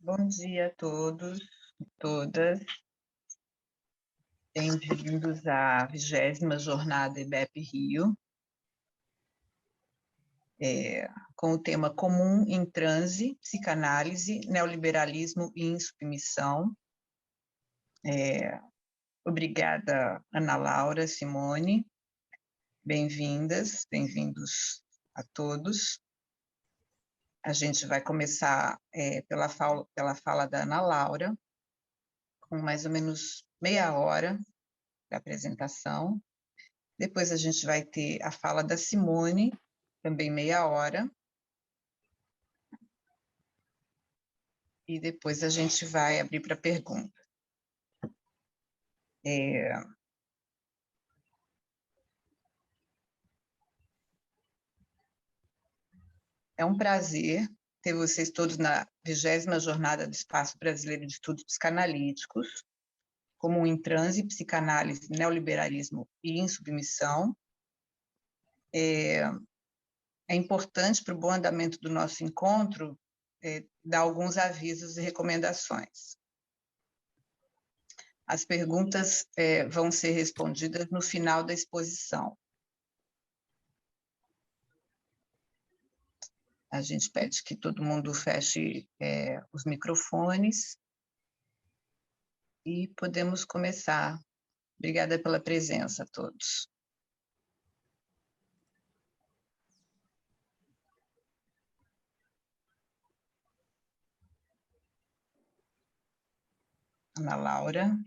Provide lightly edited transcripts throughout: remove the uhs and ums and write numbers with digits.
Bom dia a todos e todas. Bem-vindos à 20ª Jornada IBEP Rio, com o tema Comum em Transe, Psicanálise, Neoliberalismo e Insubmissão. Obrigada, Ana Laura, Simone. Bem-vindas, bem-vindos a todos. A gente vai começar pela fala da Ana Laura, com mais ou menos meia hora de apresentação. Depois a gente vai ter a fala da Simone, também meia hora. E depois a gente vai abrir para pergunta. É um prazer ter vocês todos na 20ª Jornada do Espaço Brasileiro de Estudos Psicanalíticos, Comum em Transe, Psicanálise, Neoliberalismo e Insubmissão. É importante para o bom andamento do nosso encontro dar alguns avisos e recomendações. As perguntas vão ser respondidas no final da exposição. A gente pede que todo mundo feche os microfones e podemos começar. Obrigada pela presença a todos. Ana Laura,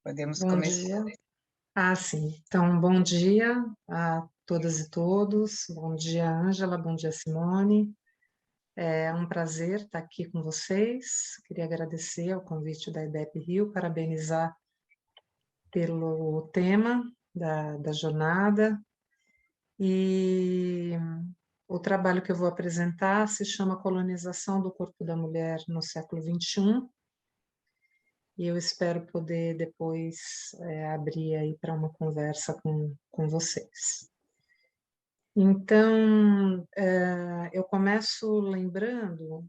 podemos começar. Bom dia. Sim. Então, bom dia a todas e todos. Bom dia, Ângela. Bom dia, Simone. É um prazer estar aqui com vocês. Queria agradecer ao convite da IBEP Rio, parabenizar pelo tema da jornada. E o trabalho que eu vou apresentar se chama Colonização do Corpo da Mulher no século XXI. E eu espero poder depois abrir aí para uma conversa com vocês. Então, eu começo lembrando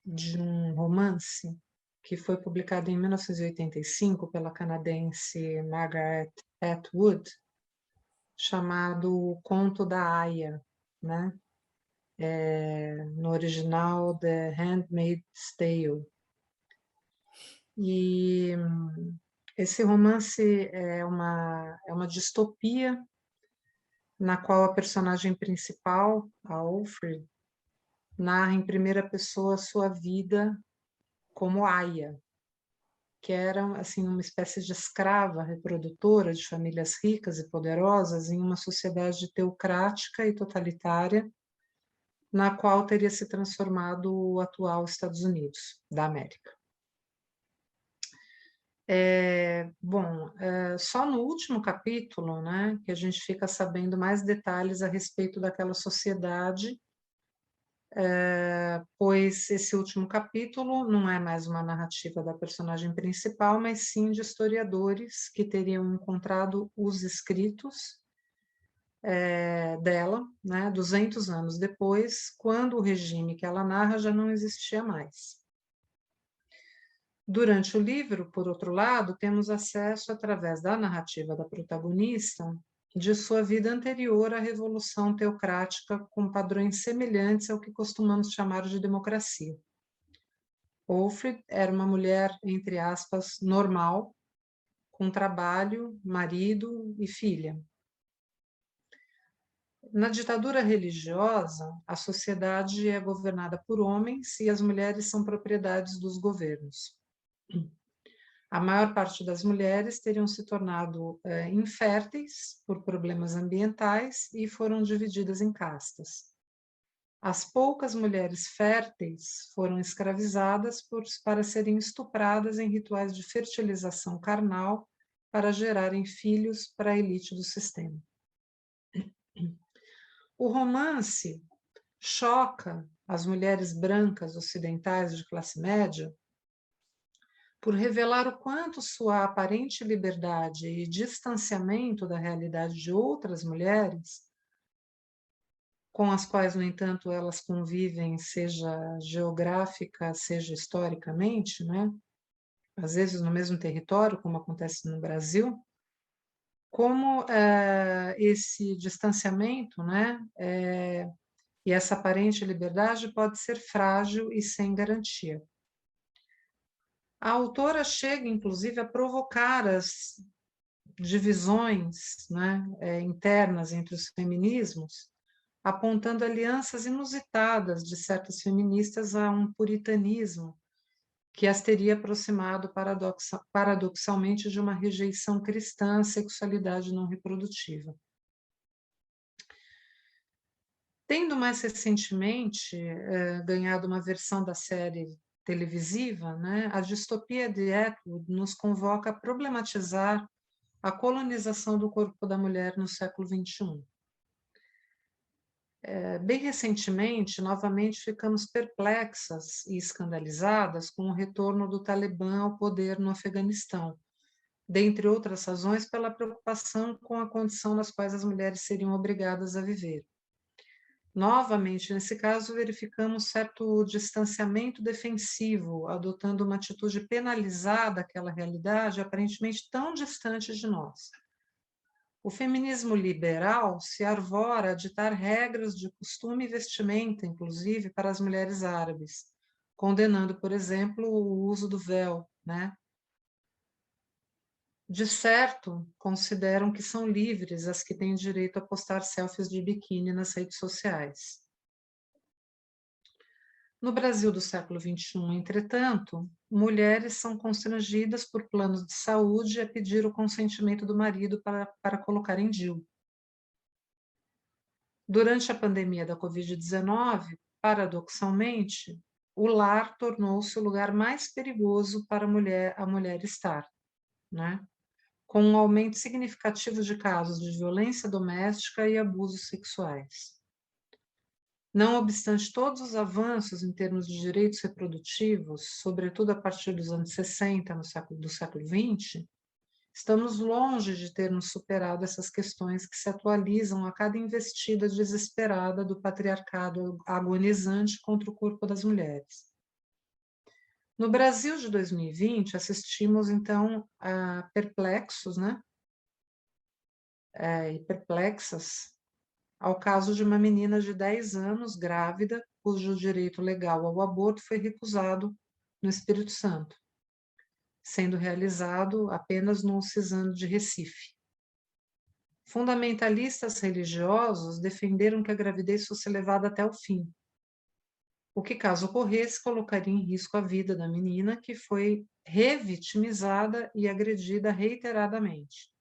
de um romance que foi publicado em 1985 pela canadense Margaret Atwood, chamado O Conto da Aya, né? No original, The Handmaid's Tale. E esse romance é uma distopia na qual a personagem principal, a Alfred, narra em primeira pessoa a sua vida como Aya, que era assim uma espécie de escrava reprodutora de famílias ricas e poderosas em uma sociedade teocrática e totalitária, na qual teria se transformado o atual Estados Unidos da América. Só no último capítulo, né, que a gente fica sabendo mais detalhes a respeito daquela sociedade, pois esse último capítulo não é mais uma narrativa da personagem principal, mas sim de historiadores que teriam encontrado os escritos dela, né, 200 anos depois, quando o regime que ela narra já não existia mais. Durante o livro, por outro lado, temos acesso, através da narrativa da protagonista, de sua vida anterior à Revolução Teocrática, com padrões semelhantes ao que costumamos chamar de democracia. Alfred era uma mulher, entre aspas, normal, com trabalho, marido e filha. Na ditadura religiosa, a sociedade é governada por homens e as mulheres são propriedades dos governos. A maior parte das mulheres teriam se tornado inférteis por problemas ambientais e foram divididas em castas. As poucas mulheres férteis foram escravizadas para serem estupradas em rituais de fertilização carnal para gerarem filhos para a elite do sistema. O romance choca as mulheres brancas ocidentais de classe média por revelar o quanto sua aparente liberdade e distanciamento da realidade de outras mulheres com as quais, no entanto, elas convivem, seja geográfica, seja historicamente, né? Às vezes no mesmo território, como acontece no Brasil, como esse distanciamento, né, e essa aparente liberdade pode ser frágil e sem garantia. A autora chega, inclusive, a provocar as divisões, né, internas entre os feminismos, apontando alianças inusitadas de certas feministas a um puritanismo que as teria aproximado paradoxalmente de uma rejeição cristã à sexualidade não reprodutiva. Tendo mais recentemente ganhado uma versão da série televisiva, né, a distopia de Atwood nos convoca a problematizar a colonização do corpo da mulher no século XXI. Bem recentemente, novamente ficamos perplexas e escandalizadas com o retorno do Talibã ao poder no Afeganistão, dentre outras razões pela preocupação com a condição nas quais as mulheres seriam obrigadas a viver. Novamente, nesse caso, verificamos certo distanciamento defensivo, adotando uma atitude penalizada àquela realidade aparentemente tão distante de nós. O feminismo liberal se arvora a ditar regras de costume e vestimenta, inclusive, para as mulheres árabes, condenando, por exemplo, o uso do véu, né? De certo, consideram que são livres as que têm direito a postar selfies de biquíni nas redes sociais. No Brasil do século XXI, entretanto, mulheres são constrangidas por planos de saúde a pedir o consentimento do marido para colocar em DIU. Durante a pandemia da Covid-19, paradoxalmente, o lar tornou-se o lugar mais perigoso para a mulher estar, né? Com um aumento significativo de casos de violência doméstica e abusos sexuais. Não obstante todos os avanços em termos de direitos reprodutivos, sobretudo a partir dos anos 60 do século XX, estamos longe de termos superado essas questões que se atualizam a cada investida desesperada do patriarcado agonizante contra o corpo das mulheres. No Brasil de 2020, assistimos, então, a perplexos, né? E perplexas ao caso de uma menina de 10 anos, grávida, cujo direito legal ao aborto foi recusado no Espírito Santo, sendo realizado apenas no Cisando de Recife. Fundamentalistas religiosos defenderam que a gravidez fosse levada até o fim, o que, caso ocorresse, colocaria em risco a vida da menina, que foi revitimizada e agredida reiteradamente.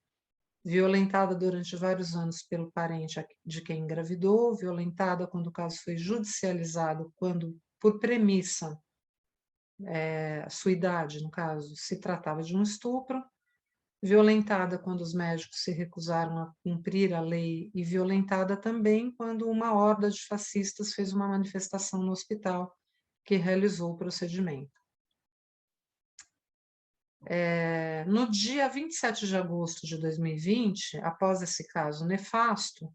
Violentada durante vários anos pelo parente de quem engravidou, violentada quando o caso foi judicializado, quando, por premissa, sua idade, no caso, se tratava de um estupro, violentada quando os médicos se recusaram a cumprir a lei e violentada também quando uma horda de fascistas fez uma manifestação no hospital que realizou o procedimento. No dia 27 de agosto de 2020, após esse caso nefasto,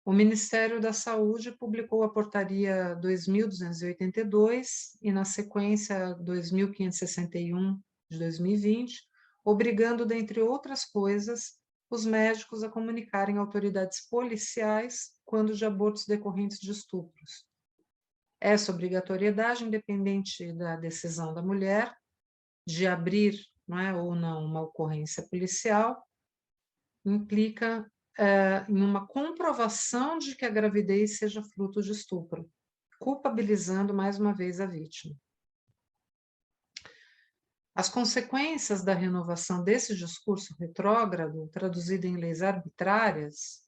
o Ministério da Saúde publicou a Portaria 2282 e, na sequência, 2561 de 2020, obrigando, dentre outras coisas, os médicos a comunicarem a autoridades policiais quando de abortos decorrentes de estupros. Essa obrigatoriedade, independente da decisão da mulher, de abrir, não é, ou não uma ocorrência policial, implica em uma comprovação de que a gravidez seja fruto de estupro, culpabilizando mais uma vez a vítima. As consequências da renovação desse discurso retrógrado, traduzido em leis arbitrárias,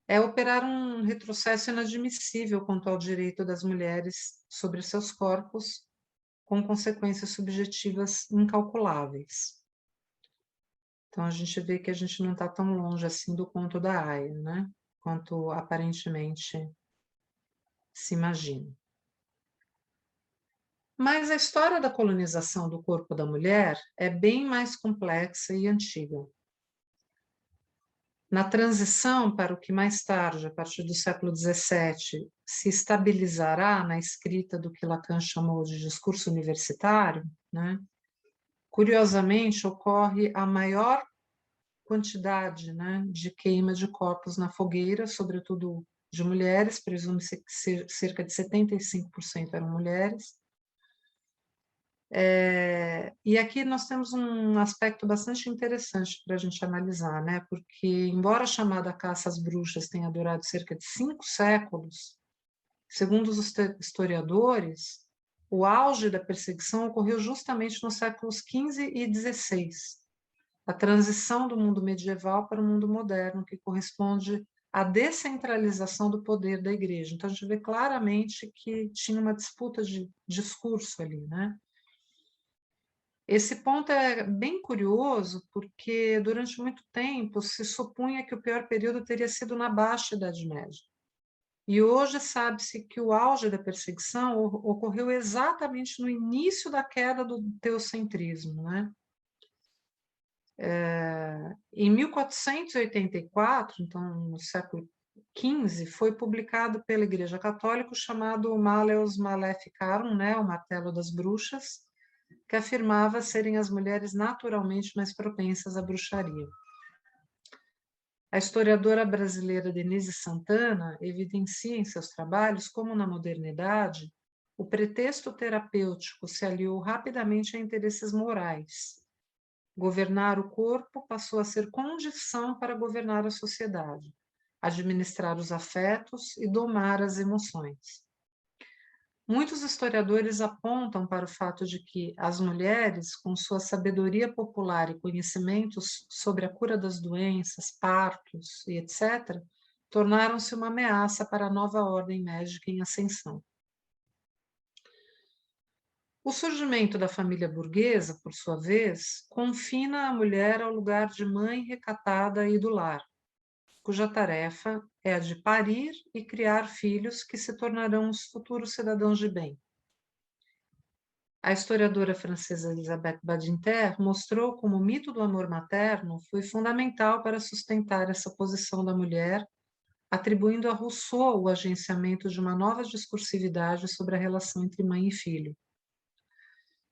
é operar um retrocesso inadmissível quanto ao direito das mulheres sobre seus corpos, com consequências subjetivas incalculáveis. Então, a gente vê que a gente não está tão longe assim do conto da Aya, né? Quanto aparentemente se imagina. Mas a história da colonização do corpo da mulher é bem mais complexa e antiga. Na transição para o que mais tarde, a partir do século XVII, se estabilizará na escrita do que Lacan chamou de discurso universitário, né? Curiosamente, ocorre a maior quantidade, né, de queima de corpos na fogueira, sobretudo de mulheres, presume-se que cerca de 75% eram mulheres. E aqui nós temos um aspecto bastante interessante para a gente analisar, né? Porque, embora a chamada caça às bruxas tenha durado cerca de 5 séculos, segundo os historiadores, o auge da perseguição ocorreu justamente nos séculos XV e XVI, a transição do mundo medieval para o mundo moderno, que corresponde à descentralização do poder da igreja. Então, a gente vê claramente que tinha uma disputa de discurso ali, né? Esse ponto é bem curioso, porque durante muito tempo se supunha que o pior período teria sido na Baixa Idade Média. E hoje sabe-se que o auge da perseguição ocorreu exatamente no início da queda do teocentrismo, né? Em 1484, então no século XV, foi publicado pela Igreja Católica o chamado Malleus Maleficarum, né, o Martelo das Bruxas, que afirmava serem as mulheres naturalmente mais propensas à bruxaria. A historiadora brasileira Denise Santana evidencia em seus trabalhos como, na modernidade, o pretexto terapêutico se aliou rapidamente a interesses morais. Governar o corpo passou a ser condição para governar a sociedade, administrar os afetos e domar as emoções. Muitos historiadores apontam para o fato de que as mulheres, com sua sabedoria popular e conhecimentos sobre a cura das doenças, partos e etc., tornaram-se uma ameaça para a nova ordem médica em ascensão. O surgimento da família burguesa, por sua vez, confina a mulher ao lugar de mãe recatada e do lar, cuja tarefa é a de parir e criar filhos que se tornarão os futuros cidadãos de bem. A historiadora francesa Elisabeth Badinter mostrou como o mito do amor materno foi fundamental para sustentar essa posição da mulher, atribuindo a Rousseau o agenciamento de uma nova discursividade sobre a relação entre mãe e filho.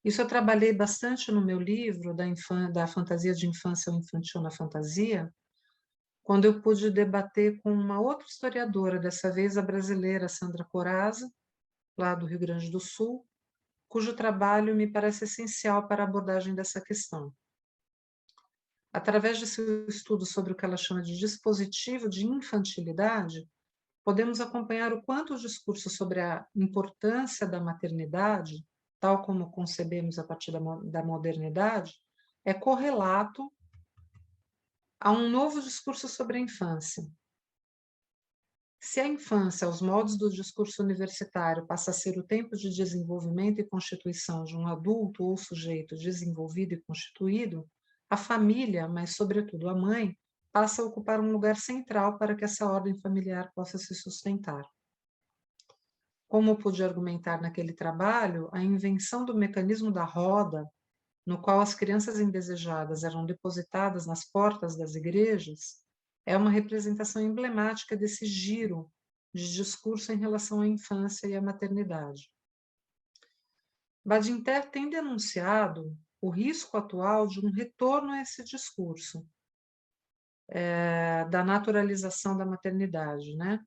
Isso eu trabalhei bastante no meu livro, da fantasia de infância ao infantil na fantasia, quando eu pude debater com uma outra historiadora, dessa vez a brasileira Sandra Corazza, lá do Rio Grande do Sul, cujo trabalho me parece essencial para a abordagem dessa questão. Através de seu estudo sobre o que ela chama de dispositivo de infantilidade, podemos acompanhar o quanto o discurso sobre a importância da maternidade, tal como concebemos a partir da modernidade, é correlato a um novo discurso sobre a infância. Se a infância, aos moldes do discurso universitário, passa a ser o tempo de desenvolvimento e constituição de um adulto ou sujeito desenvolvido e constituído, a família, mas sobretudo a mãe, passa a ocupar um lugar central para que essa ordem familiar possa se sustentar. Como pude argumentar naquele trabalho, a invenção do mecanismo da roda, no qual as crianças indesejadas eram depositadas nas portas das igrejas, é uma representação emblemática desse giro de discurso em relação à infância e à maternidade. Badinter tem denunciado o risco atual de um retorno a esse discurso, da naturalização da maternidade, né?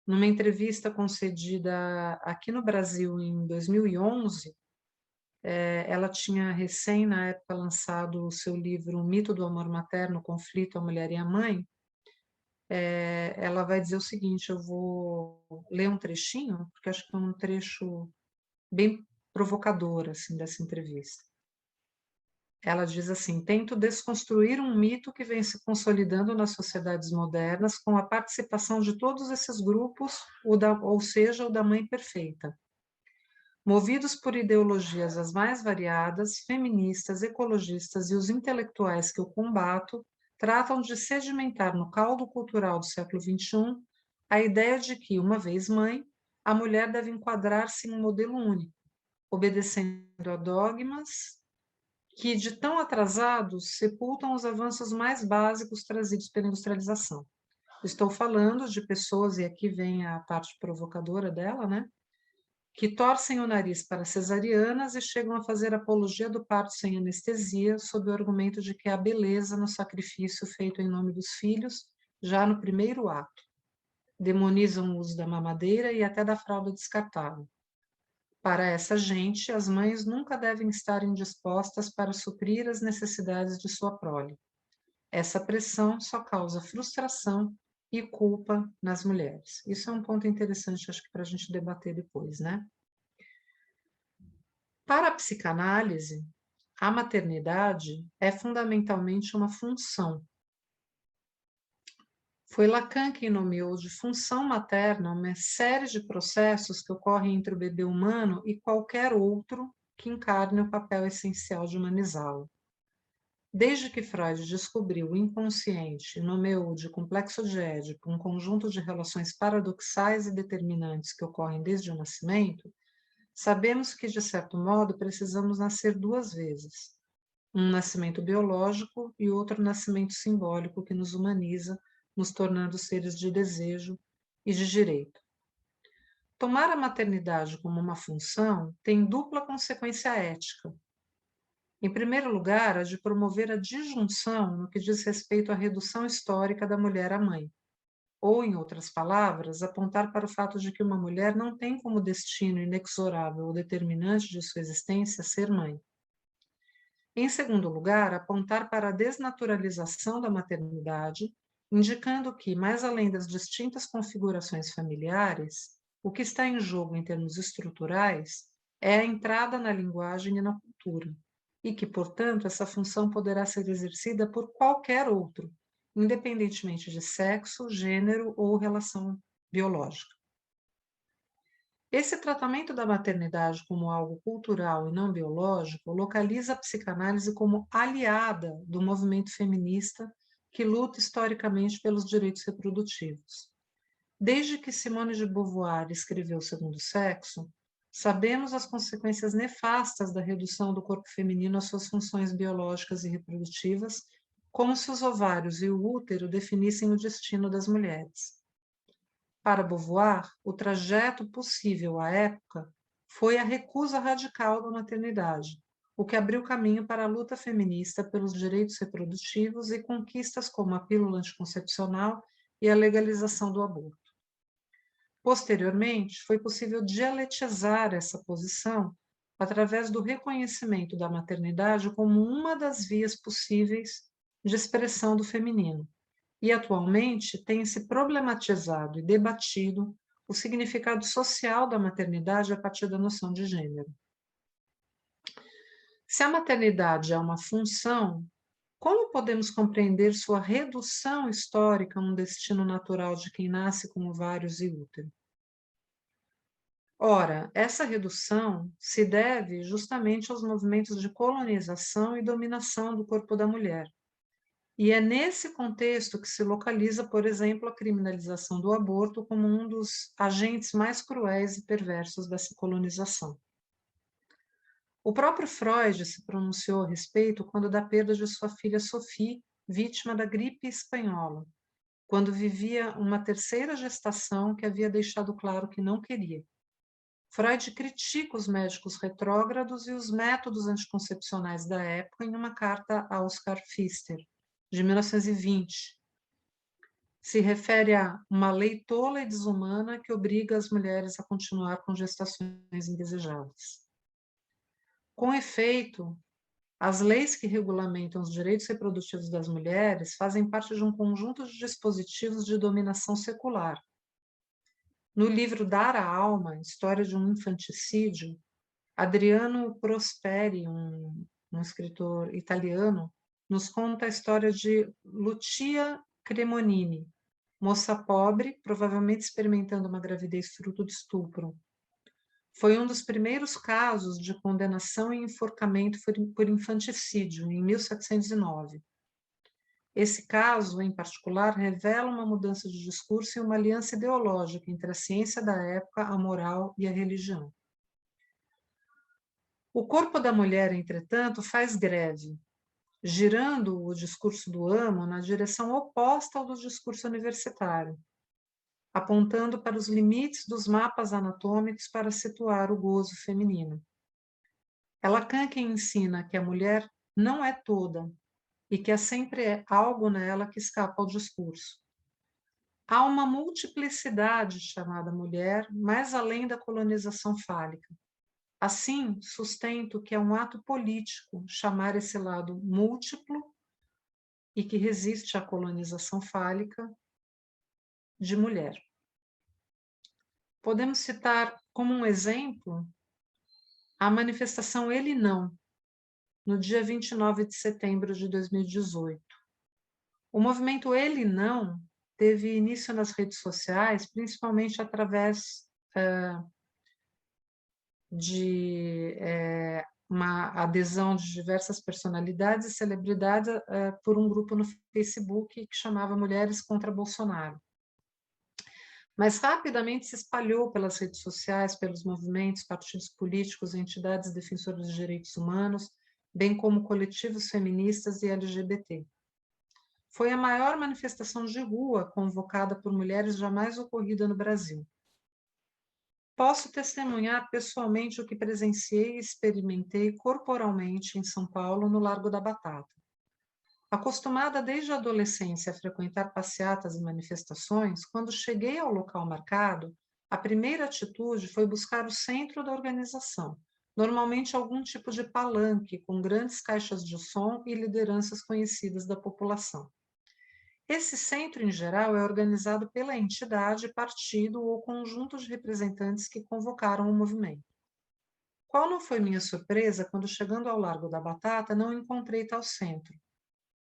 Numa entrevista concedida aqui no Brasil em 2011, ela tinha recém, na época, lançado o seu livro O Mito do Amor Materno, Conflito, a Mulher e a Mãe. Ela vai dizer o seguinte, eu vou ler um trechinho, porque acho que é um trecho bem provocador assim, dessa entrevista. Ela diz assim: tento desconstruir um mito que vem se consolidando nas sociedades modernas com a participação de todos esses grupos, ou seja, o da mãe perfeita. Movidos por ideologias as mais variadas, feministas, ecologistas e os intelectuais que eu combato, tratam de sedimentar no caldo cultural do século XXI a ideia de que, uma vez mãe, a mulher deve enquadrar-se em um modelo único, obedecendo a dogmas que, de tão atrasados, sepultam os avanços mais básicos trazidos pela industrialização. Estou falando de pessoas, e aqui vem a parte provocadora dela, né? Que torcem o nariz para cesarianas e chegam a fazer apologia do parto sem anestesia, sob o argumento de que há beleza no sacrifício feito em nome dos filhos, já no primeiro ato. Demonizam o uso da mamadeira e até da fralda descartável. Para essa gente, as mães nunca devem estar indispostas para suprir as necessidades de sua prole. Essa pressão só causa frustração e culpa nas mulheres. Isso é um ponto interessante, acho que para a gente debater depois, né? Para a psicanálise, a maternidade é fundamentalmente uma função. Foi Lacan quem nomeou de função materna uma série de processos que ocorrem entre o bebê humano e qualquer outro que encarne o papel essencial de humanizá-lo. Desde que Freud descobriu o inconsciente e nomeou de complexo de Édipo um conjunto de relações paradoxais e determinantes que ocorrem desde o nascimento, sabemos que, de certo modo, precisamos nascer duas vezes. Um nascimento biológico e outro nascimento simbólico que nos humaniza, nos tornando seres de desejo e de direito. Tomar a maternidade como uma função tem dupla consequência ética. Em primeiro lugar, a de promover a disjunção no que diz respeito à redução histórica da mulher à mãe. Ou, em outras palavras, apontar para o fato de que uma mulher não tem como destino inexorável ou determinante de sua existência ser mãe. Em segundo lugar, apontar para a desnaturalização da maternidade, indicando que, mais além das distintas configurações familiares, o que está em jogo em termos estruturais é a entrada na linguagem e na cultura, e que, portanto, essa função poderá ser exercida por qualquer outro, independentemente de sexo, gênero ou relação biológica. Esse tratamento da maternidade como algo cultural e não biológico localiza a psicanálise como aliada do movimento feminista que luta historicamente pelos direitos reprodutivos. Desde que Simone de Beauvoir escreveu O Segundo Sexo, sabemos as consequências nefastas da redução do corpo feminino às suas funções biológicas e reprodutivas, como se os ovários e o útero definissem o destino das mulheres. Para Beauvoir, o trajeto possível à época foi a recusa radical da maternidade, o que abriu caminho para a luta feminista pelos direitos reprodutivos e conquistas como a pílula anticoncepcional e a legalização do aborto. Posteriormente, foi possível dialetizar essa posição através do reconhecimento da maternidade como uma das vias possíveis de expressão do feminino. E, atualmente, tem-se problematizado e debatido o significado social da maternidade a partir da noção de gênero. Se a maternidade é uma função, como podemos compreender sua redução histórica a um destino natural de quem nasce com ovários e útero? Ora, essa redução se deve justamente aos movimentos de colonização e dominação do corpo da mulher. E é nesse contexto que se localiza, por exemplo, a criminalização do aborto como um dos agentes mais cruéis e perversos dessa colonização. O próprio Freud se pronunciou a respeito quando da perda de sua filha Sophie, vítima da gripe espanhola, quando vivia uma terceira gestação que havia deixado claro que não queria. Freud critica os médicos retrógrados e os métodos anticoncepcionais da época em uma carta a Oscar Pfister, de 1920. Se refere a uma lei tola e desumana que obriga as mulheres a continuar com gestações indesejadas. Com efeito, as leis que regulamentam os direitos reprodutivos das mulheres fazem parte de um conjunto de dispositivos de dominação secular. No livro Dar à Alma, História de um Infanticídio, Adriano Prosperi, um escritor italiano, nos conta a história de Lucia Cremonini, moça pobre, provavelmente experimentando uma gravidez fruto de estupro. Foi um dos primeiros casos de condenação e enforcamento por infanticídio, em 1709. Esse caso, em particular, revela uma mudança de discurso e uma aliança ideológica entre a ciência da época, a moral e a religião. O corpo da mulher, entretanto, faz greve, girando o discurso do amo na direção oposta ao do discurso universitário, apontando para os limites dos mapas anatômicos para situar o gozo feminino. É Lacan quem ensina que a mulher não é toda e que há sempre algo nela que escapa ao discurso. Há uma multiplicidade chamada mulher, mais além da colonização fálica. Assim, sustento que é um ato político chamar esse lado múltiplo e que resiste à colonização fálica de mulher. Podemos citar como um exemplo a manifestação Ele Não, no dia 29 de setembro de 2018. O movimento Ele Não teve início nas redes sociais, principalmente através de uma adesão de diversas personalidades e celebridades por um grupo no Facebook que chamava Mulheres contra Bolsonaro. Mas rapidamente se espalhou pelas redes sociais, pelos movimentos, partidos políticos, entidades defensoras de direitos humanos, bem como coletivos feministas e LGBT. Foi a maior manifestação de rua convocada por mulheres jamais ocorrida no Brasil. Posso testemunhar pessoalmente o que presenciei e experimentei corporalmente em São Paulo, no Largo da Batata. Acostumada desde a adolescência a frequentar passeatas e manifestações, quando cheguei ao local marcado, a primeira atitude foi buscar o centro da organização, normalmente algum tipo de palanque com grandes caixas de som e lideranças conhecidas da população. Esse centro, em geral, é organizado pela entidade, partido ou conjunto de representantes que convocaram o movimento. Qual não foi minha surpresa quando, chegando ao Largo da Batata, não encontrei tal centro?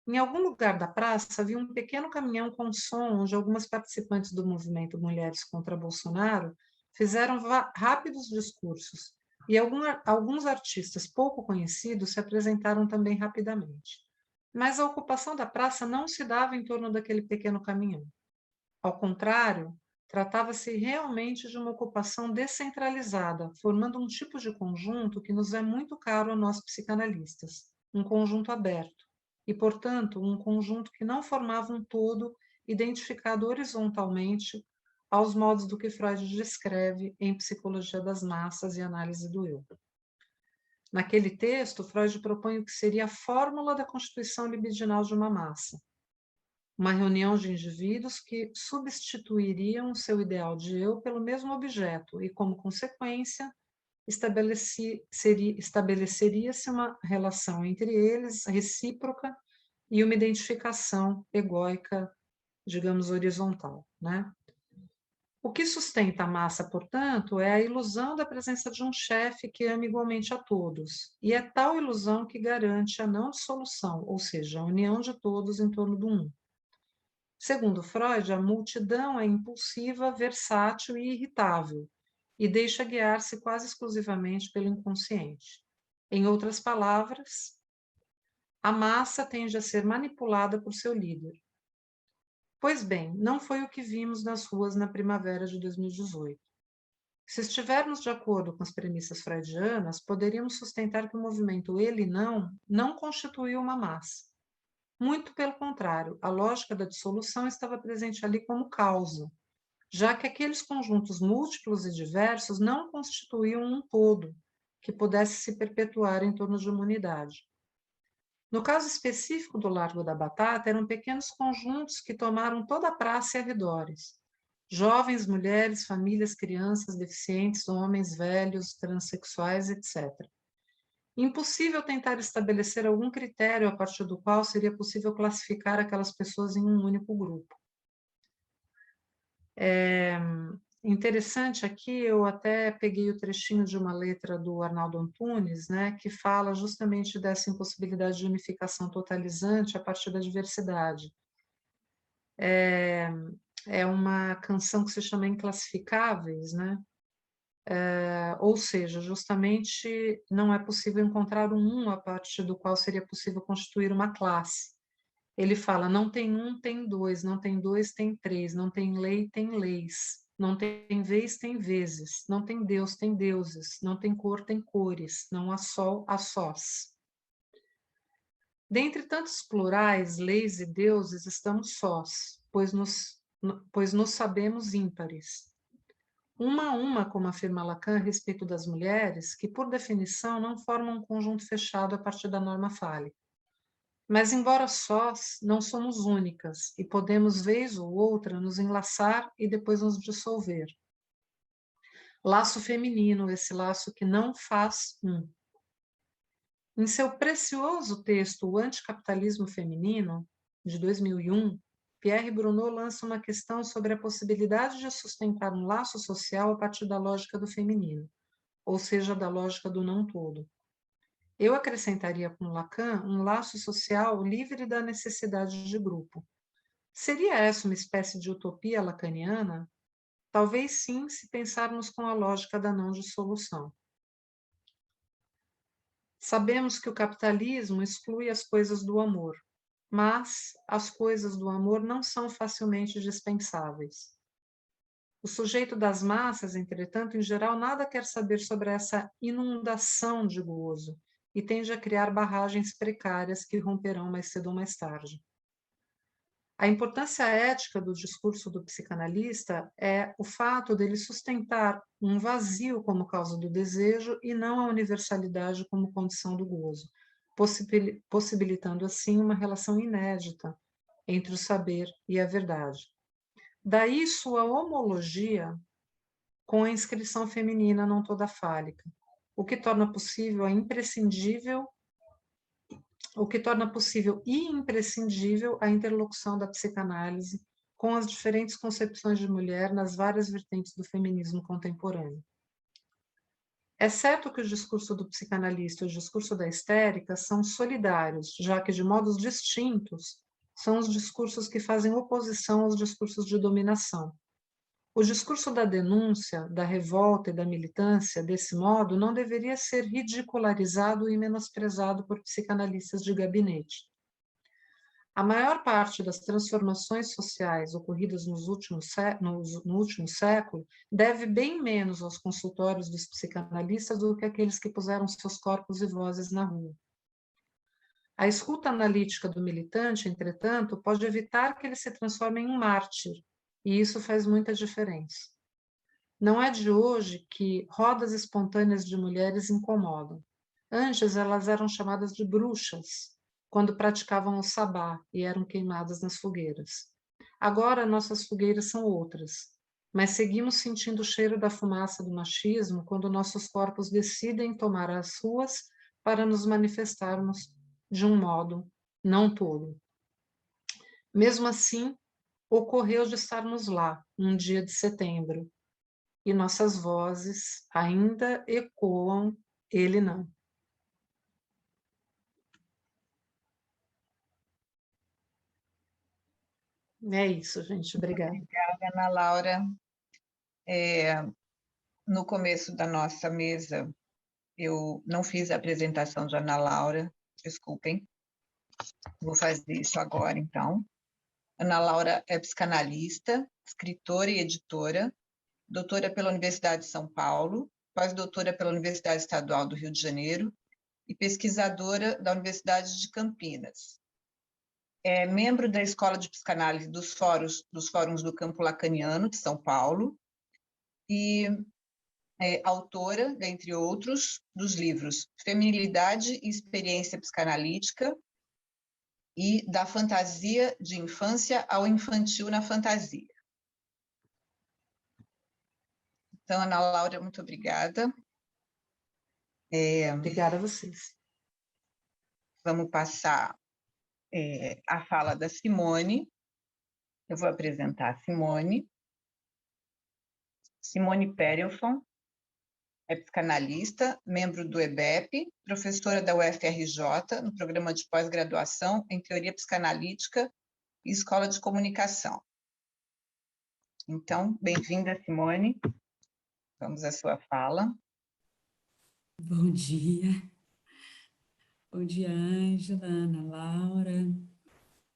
Em algum lugar da praça, vi um pequeno caminhão com som, onde algumas participantes do movimento Mulheres contra Bolsonaro fizeram rápidos discursos, e alguns artistas pouco conhecidos se apresentaram também rapidamente. Mas a ocupação da praça não se dava em torno daquele pequeno caminhão. Ao contrário, tratava-se realmente de uma ocupação descentralizada, formando um tipo de conjunto que nos é muito caro a nós psicanalistas, um conjunto aberto, e, portanto, um conjunto que não formava um todo identificado horizontalmente aos modos do que Freud descreve em Psicologia das Massas e Análise do Eu. Naquele texto, Freud propõe o que seria a fórmula da constituição libidinal de uma massa. Uma reunião de indivíduos que substituiriam o seu ideal de eu pelo mesmo objeto e, como consequência, estabeleceria-se uma relação entre eles recíproca e uma identificação egóica, digamos, horizontal, né? O que sustenta a massa, portanto, é a ilusão da presença de um chefe que ama igualmente a todos, e é tal ilusão que garante a não dissolução, ou seja, a união de todos em torno do um. Segundo Freud, a multidão é impulsiva, versátil e irritável, e deixa guiar-se quase exclusivamente pelo inconsciente. Em outras palavras, a massa tende a ser manipulada por seu líder. Pois bem, não foi o que vimos nas ruas na primavera de 2018. Se estivermos de acordo com as premissas freudianas, poderíamos sustentar que o movimento Ele não constituiu uma massa. Muito pelo contrário, a lógica da dissolução estava presente ali como causa, já que aqueles conjuntos múltiplos e diversos não constituíam um todo que pudesse se perpetuar em torno de uma unidade. No caso específico do Largo da Batata, eram pequenos conjuntos que tomaram toda a praça e arredores. Jovens, mulheres, famílias, crianças, deficientes, homens, velhos, transexuais, etc. Impossível tentar estabelecer algum critério a partir do qual seria possível classificar aquelas pessoas em um único grupo. Interessante aqui, eu até peguei o trechinho de uma letra do Arnaldo Antunes, né, que fala justamente dessa impossibilidade de unificação totalizante a partir da diversidade. É uma canção que se chama Inclassificáveis, né? Ou seja, justamente não é possível encontrar um a partir do qual seria possível constituir uma classe. Ele fala, não tem um, tem dois, não tem dois, tem três, não tem lei, tem leis, Não tem vez, tem vezes. Não tem Deus, tem deuses. Não tem cor, tem cores. Não há sol, há sós. Dentre tantos plurais, leis e deuses, estamos sós, pois nos sabemos ímpares. Uma a uma, como afirma Lacan a respeito das mulheres, que, por definição, não formam um conjunto fechado a partir da norma fálica. Mas, embora sós, não somos únicas e podemos, vez ou outra, nos enlaçar e depois nos dissolver. Laço feminino, esse laço que não faz um. Em seu precioso texto O Anticapitalismo Feminino, de 2001, Pierre Bruno lança uma questão sobre a possibilidade de sustentar um laço social a partir da lógica do feminino, ou seja, da lógica do não todo. Eu acrescentaria com Lacan um laço social livre da necessidade de grupo. Seria essa uma espécie de utopia lacaniana? Talvez sim, se pensarmos com a lógica da não dissolução. Sabemos que o capitalismo exclui as coisas do amor, mas as coisas do amor não são facilmente dispensáveis. O sujeito das massas, entretanto, em geral, nada quer saber sobre essa inundação de gozo e tende a criar barragens precárias que romperão mais cedo ou mais tarde. A importância ética do discurso do psicanalista é o fato dele sustentar um vazio como causa do desejo e não a universalidade como condição do gozo, possibilitando assim uma relação inédita entre o saber e a verdade. Daí sua homologia com a inscrição feminina não toda fálica, o que torna possível e imprescindível a interlocução da psicanálise com as diferentes concepções de mulher nas várias vertentes do feminismo contemporâneo. É certo que o discurso do psicanalista e o discurso da histérica são solidários, já que, de modos distintos, são os discursos que fazem oposição aos discursos de dominação. O discurso da denúncia, da revolta e da militância, desse modo, não deveria ser ridicularizado e menosprezado por psicanalistas de gabinete. A maior parte das transformações sociais ocorridas no último século deve bem menos aos consultórios dos psicanalistas do que aqueles que puseram seus corpos e vozes na rua. A escuta analítica do militante, entretanto, pode evitar que ele se transforme em um mártir, e isso faz muita diferença. Não é de hoje que rodas espontâneas de mulheres incomodam. Antes, elas eram chamadas de bruxas, quando praticavam o sabá e eram queimadas nas fogueiras. Agora, nossas fogueiras são outras, mas seguimos sentindo o cheiro da fumaça do machismo quando nossos corpos decidem tomar as ruas para nos manifestarmos de um modo não todo. Mesmo assim, ocorreu de estarmos lá, um dia de setembro, e nossas vozes ainda ecoam, ele não. É isso, gente. Obrigada. Obrigada, Ana Laura. No começo da nossa mesa, eu não fiz a apresentação de Ana Laura, desculpem. Vou fazer isso agora, então. Ana Laura é psicanalista, escritora e editora, doutora pela Universidade de São Paulo, pós-doutora pela Universidade Estadual do Rio de Janeiro e pesquisadora da Universidade de Campinas. É membro da Escola de Psicanálise dos Fóruns do Campo Lacaniano, de São Paulo, e é autora, dentre outros, dos livros Feminilidade e Experiência Psicanalítica e Da Fantasia de Infância ao Infantil na Fantasia. Então, Ana Laura, muito obrigada. Obrigada a vocês. Vamos passar a fala da Simone. Eu vou apresentar a Simone. Simone Perelson é psicanalista, membro do EBEP, professora da UFRJ no programa de pós-graduação em Teoria Psicanalítica e Escola de Comunicação. Então, bem-vinda, Simone. Vamos à sua fala. Bom dia. Bom dia, Ângela, Ana Laura.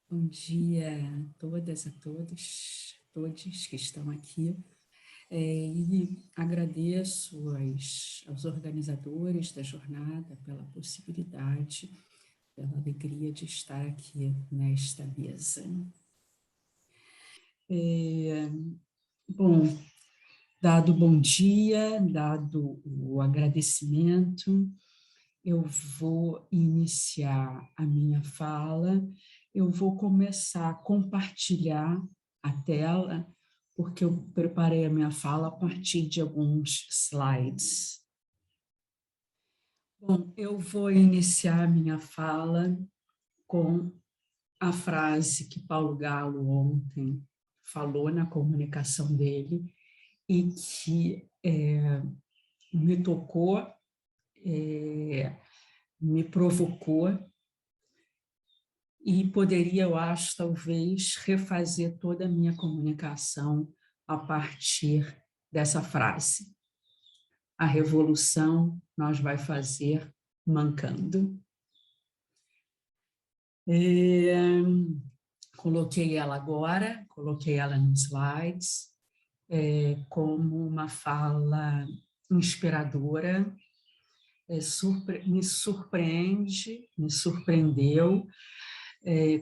Bom dia a todas, a todos que estão aqui. E agradeço aos organizadores da jornada pela possibilidade, pela alegria de estar aqui nesta mesa. Bom, dado o bom dia, dado o agradecimento, eu vou iniciar a minha fala, eu vou começar a compartilhar a tela, porque eu preparei a minha fala a partir de alguns slides. Bom, eu vou iniciar a minha fala com a frase que Paulo Galo ontem falou na comunicação dele e que me tocou, me provocou e poderia, eu acho, talvez, refazer toda a minha comunicação a partir dessa frase. A revolução nós vai fazer mancando. Coloquei ela agora, coloquei ela nos slides, como uma fala inspiradora, me surpreende, me surpreendeu,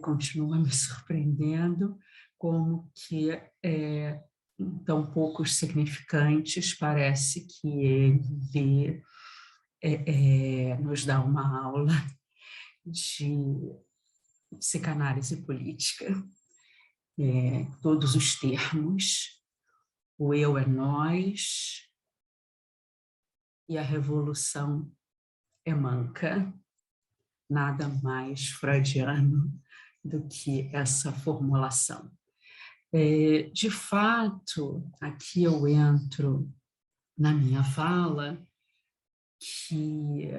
continua me surpreendendo, como que em tão poucos significantes parece que ele nos dá uma aula de psicanálise política, todos os termos, o eu é nós e a revolução é manca, nada mais freudiano do que essa formulação. De fato, aqui eu entro na minha fala que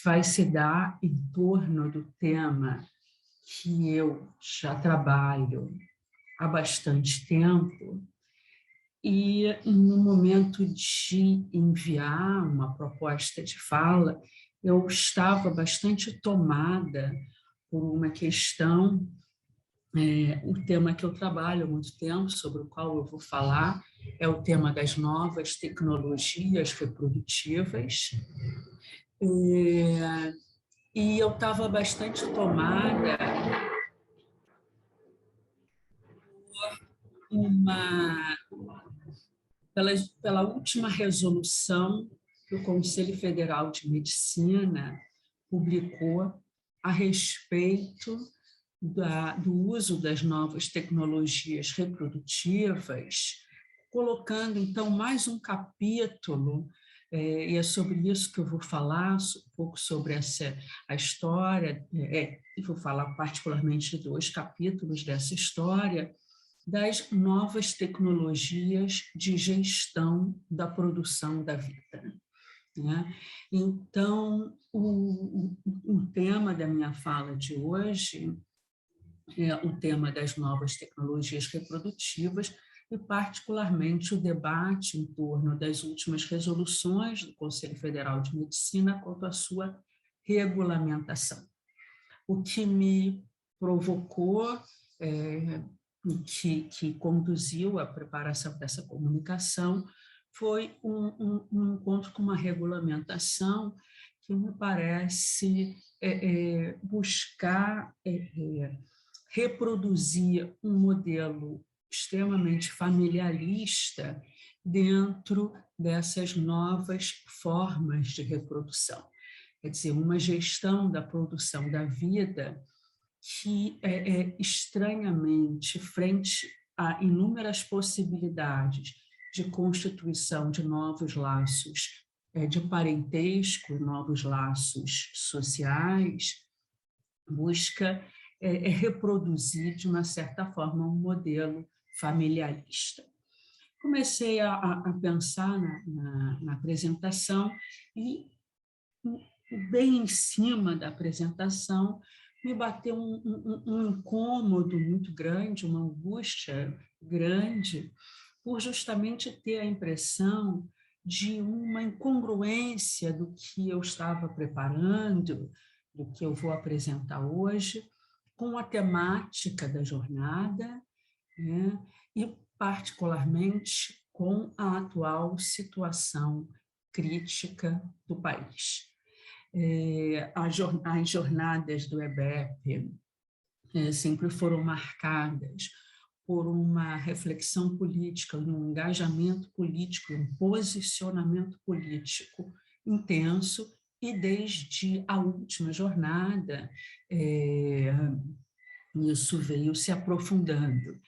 vai se dar em torno do tema que eu já trabalho há bastante tempo e no momento de enviar uma proposta de fala, eu estava bastante tomada por uma questão, o tema que eu trabalho há muito tempo, sobre o qual eu vou falar, é o tema das novas tecnologias reprodutivas. E eu estava bastante tomada pela última resolução que o Conselho Federal de Medicina publicou a respeito do uso das novas tecnologias reprodutivas, colocando, então, mais um capítulo, e é sobre isso que eu vou falar, um pouco sobre a história, e vou falar particularmente de 2 capítulos dessa história, das novas tecnologias de gestão da produção da vida. Né? Então, o tema da minha fala de hoje é o tema das novas tecnologias reprodutivas e, particularmente, o debate em torno das últimas resoluções do Conselho Federal de Medicina quanto à sua regulamentação. O que me provocou, que conduziu à preparação dessa comunicação, foi um encontro com uma regulamentação que me parece buscar reproduzir um modelo extremamente familiarista dentro dessas novas formas de reprodução. Quer dizer, uma gestão da produção da vida que estranhamente, frente a inúmeras possibilidades de constituição de novos laços de parentesco, novos laços sociais, busca reproduzir, de uma certa forma, um modelo familiarista. Comecei a pensar na apresentação e, bem em cima da apresentação, me bateu um incômodo muito grande, uma angústia grande, por justamente ter a impressão de uma incongruência do que eu estava preparando, do que eu vou apresentar hoje, com a temática da jornada né? E particularmente com a atual situação crítica do país. As jornadas do EBEP sempre foram marcadas por uma reflexão política, um engajamento político, um posicionamento político intenso, e desde a última jornada isso veio se aprofundando.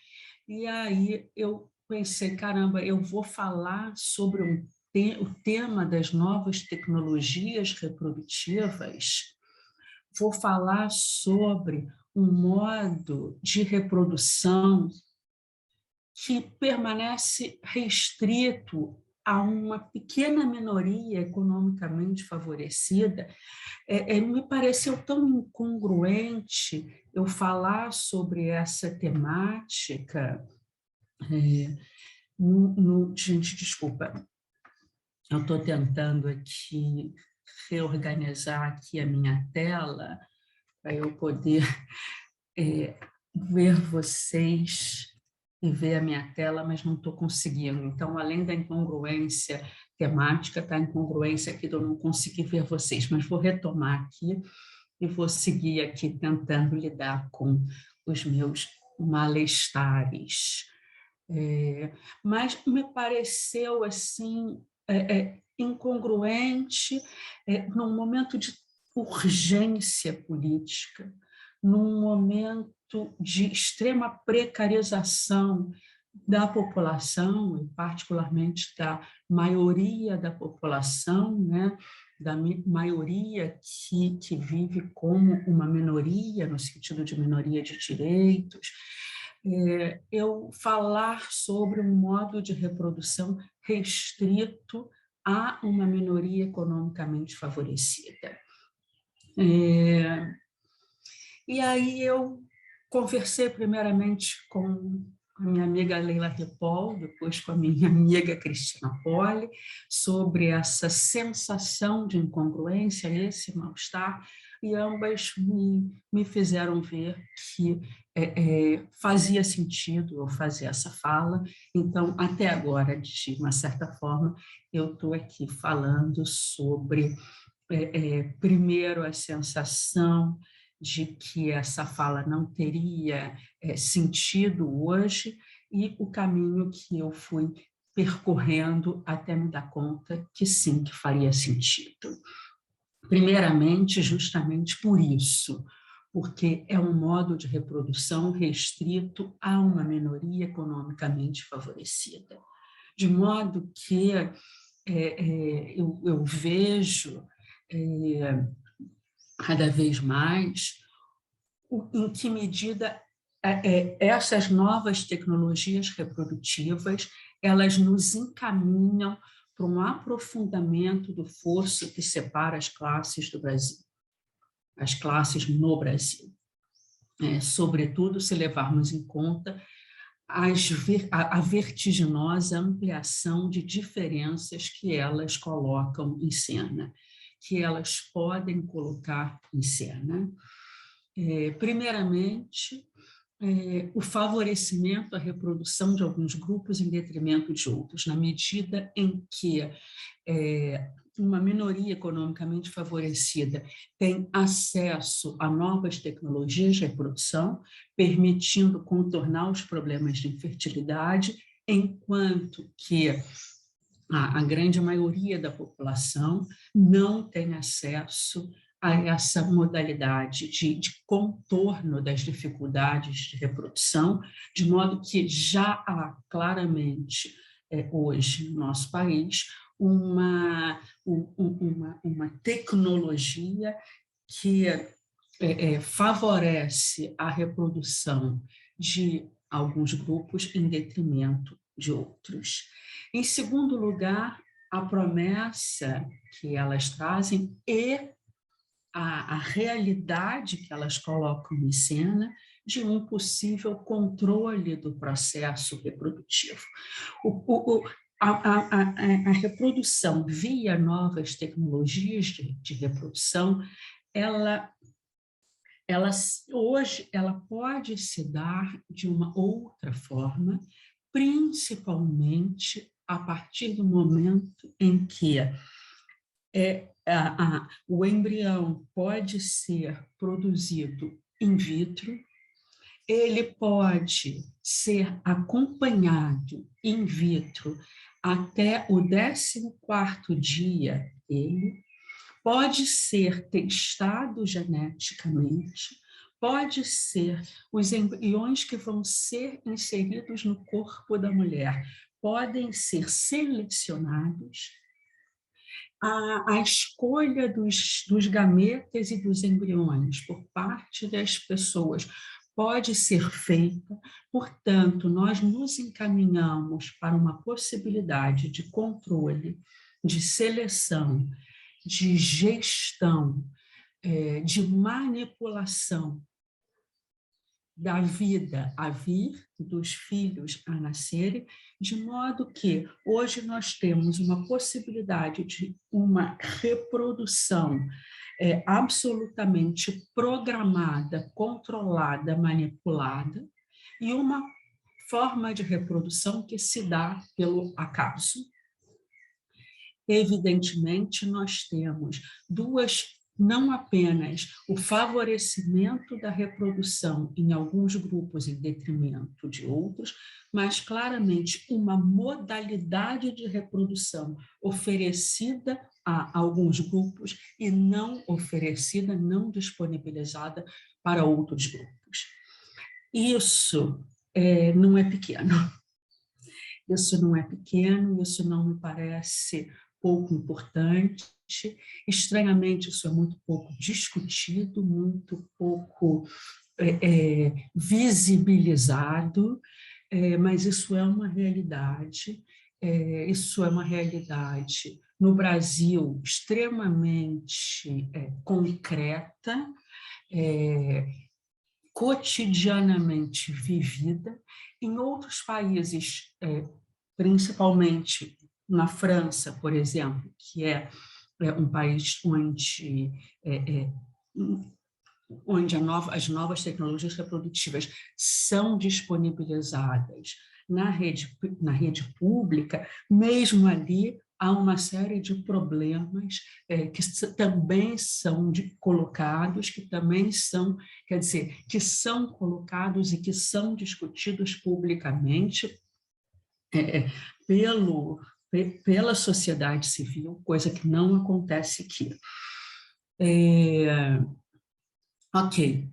E aí eu pensei, caramba, eu vou falar sobre o tema das novas tecnologias reprodutivas, vou falar sobre um modo de reprodução que permanece restrito a uma pequena minoria economicamente favorecida. Me pareceu tão incongruente eu falar sobre essa temática. Gente, desculpa, eu estou tentando aqui reorganizar aqui a minha tela para eu poder ver vocês e ver a minha tela, mas não estou conseguindo. Então, além da incongruência temática, está a incongruência aqui de eu não conseguir ver vocês, mas vou retomar aqui e vou seguir aqui tentando lidar com os meus malestares. Mas me pareceu assim incongruente num momento de urgência política, num momento de extrema precarização da população, e particularmente da maioria da população, né? Da maioria que vive como uma minoria, no sentido de minoria de direitos, eu falar sobre um modo de reprodução restrito a uma minoria economicamente favorecida. E aí eu conversei primeiramente com a minha amiga Leila Ripoll, depois com a minha amiga Cristina Poli, sobre essa sensação de incongruência, esse mal-estar, e ambas me fizeram ver que fazia sentido eu fazer essa fala. Então, até agora, de uma certa forma, eu estou aqui falando sobre, primeiro, a sensação de que essa fala não teria sentido hoje, e o caminho que eu fui percorrendo até me dar conta que sim, que faria sentido. Primeiramente, justamente por isso, porque é um modo de reprodução restrito a uma minoria economicamente favorecida. De modo que eu vejo cada vez mais em que medida essas novas tecnologias reprodutivas elas nos encaminham para um aprofundamento do fosso que separa as classes do Brasil, as classes no Brasil. Sobretudo, se levarmos em conta a vertiginosa ampliação de diferenças que elas colocam em cena, que elas podem colocar em cena. Primeiramente, o favorecimento à reprodução de alguns grupos em detrimento de outros, na medida em que uma minoria economicamente favorecida tem acesso a novas tecnologias de reprodução, permitindo contornar os problemas de infertilidade, enquanto que a grande maioria da população não tem acesso a essa modalidade de contorno das dificuldades de reprodução, de modo que já há claramente hoje no nosso país uma tecnologia que favorece a reprodução de alguns grupos em detrimento de outros. Em segundo lugar, a promessa que elas trazem e a realidade que elas colocam em cena de um possível controle do processo reprodutivo. A reprodução via novas tecnologias de reprodução, ela hoje ela pode se dar de uma outra forma, principalmente a partir do momento em que o embrião pode ser produzido in vitro, ele pode ser acompanhado in vitro até o 14º dia dele, pode ser testado geneticamente, pode ser os embriões que vão ser inseridos no corpo da mulher, podem ser selecionados. A escolha dos gametas e dos embriões por parte das pessoas pode ser feita, portanto, nós nos encaminhamos para uma possibilidade de controle, de seleção, de gestão, de manipulação da vida a vir, dos filhos a nascerem, de modo que hoje nós temos uma possibilidade de uma reprodução absolutamente programada, controlada, manipulada, e uma forma de reprodução que se dá pelo acaso. Evidentemente, nós temos não apenas o favorecimento da reprodução em alguns grupos em detrimento de outros, mas claramente uma modalidade de reprodução oferecida a alguns grupos e não oferecida, não disponibilizada para outros grupos. Isso não é pequeno. Isso não é pequeno, isso não me parece pouco importante. Estranhamente, isso é muito pouco discutido, muito pouco visibilizado, mas isso é uma realidade. Isso é uma realidade no Brasil extremamente concreta, cotidianamente vivida. Em outros países, principalmente na França, por exemplo, que é um país onde as novas tecnologias reprodutivas são disponibilizadas na rede pública, mesmo ali há uma série de problemas que também são colocados, que também são, quer dizer, que são colocados e que são discutidos publicamente pela sociedade civil, coisa que não acontece aqui. Ok,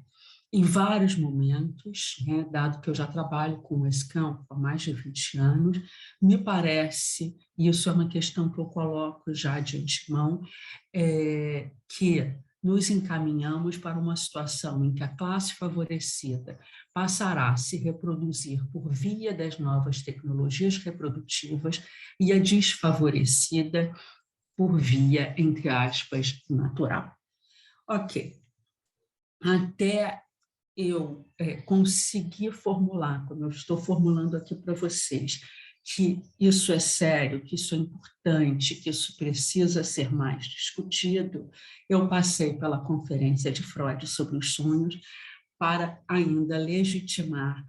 em vários momentos, dado que eu já trabalho com esse campo há mais de 20 anos, me parece, e isso é uma questão que eu coloco já de antemão, que nos encaminhamos para uma situação em que a classe favorecida passará a se reproduzir por via das novas tecnologias reprodutivas e a desfavorecida por via, entre aspas, natural. Ok. Até eu conseguir formular, como eu estou formulando aqui para vocês, que isso é sério, que isso é importante, que isso precisa ser mais discutido, eu passei pela Conferência de Freud sobre os sonhos para ainda legitimar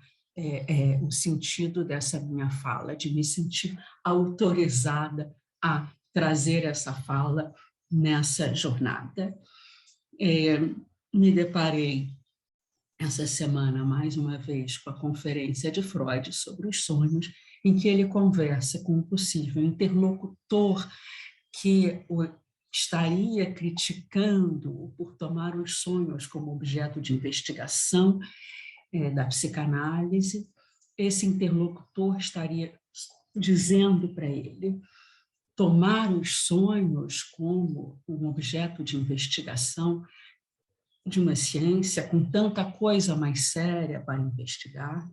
o sentido dessa minha fala, de me sentir autorizada a trazer essa fala nessa jornada. Me deparei essa semana, mais uma vez, com a Conferência de Freud sobre os sonhos, em que ele conversa com um possível interlocutor que o estaria criticando por tomar os sonhos como objeto de investigação da psicanálise. Esse interlocutor estaria dizendo para ele: tomar os sonhos como um objeto de investigação de uma ciência com tanta coisa mais séria para investigar,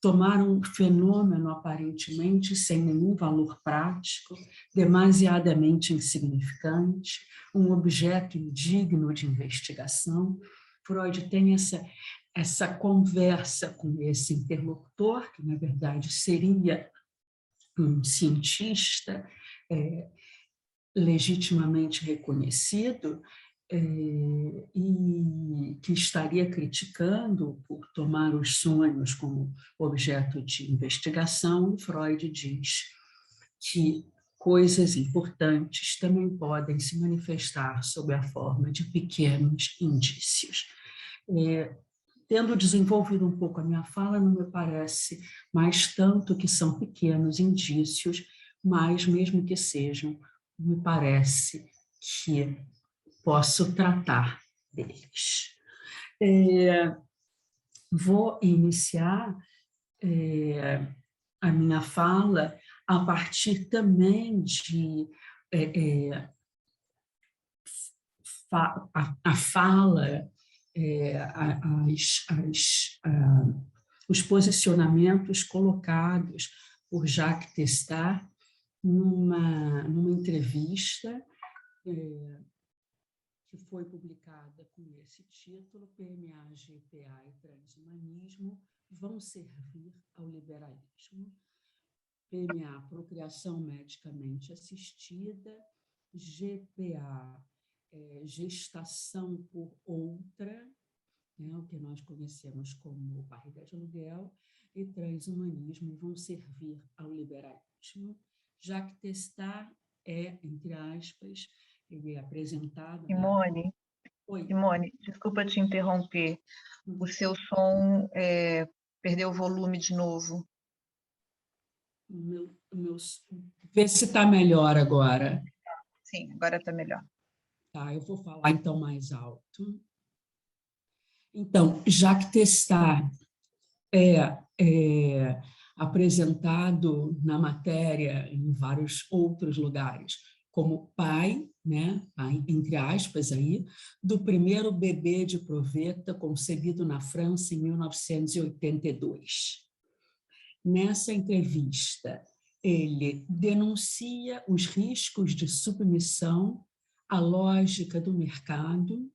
tomar um fenômeno aparentemente sem nenhum valor prático, demasiadamente insignificante, um objeto indigno de investigação. Freud tem essa conversa com esse interlocutor, que na verdade seria um cientista legitimamente reconhecido, e que estaria criticando por tomar os sonhos como objeto de investigação, Freud diz que coisas importantes também podem se manifestar sob a forma de pequenos indícios. Tendo desenvolvido um pouco a minha fala, não me parece mais tanto que são pequenos indícios, mas mesmo que sejam, me parece que posso tratar deles. Vou iniciar a minha fala a partir também de a fala, os posicionamentos colocados por Jacques Testard numa entrevista que foi publicada com esse título: PMA, GPA e transhumanismo vão servir ao liberalismo. PMA, procriação medicamente assistida, GPA, gestação por outra, né, o que nós conhecemos como barriga de aluguel, e transhumanismo vão servir ao liberalismo. Jacques Testard entre aspas, ele é apresentado... Simone, Oi. Simone, desculpa te interromper. O seu som perdeu o volume de novo. Vê se está melhor agora. Sim, agora está melhor. Tá, eu vou falar então mais alto. Então, Jacques Testard é apresentado na matéria em vários outros lugares como pai, né, pai, entre aspas, aí, do primeiro bebê de proveta concebido na França em 1982. Nessa entrevista, ele denuncia os riscos de submissão à lógica do mercado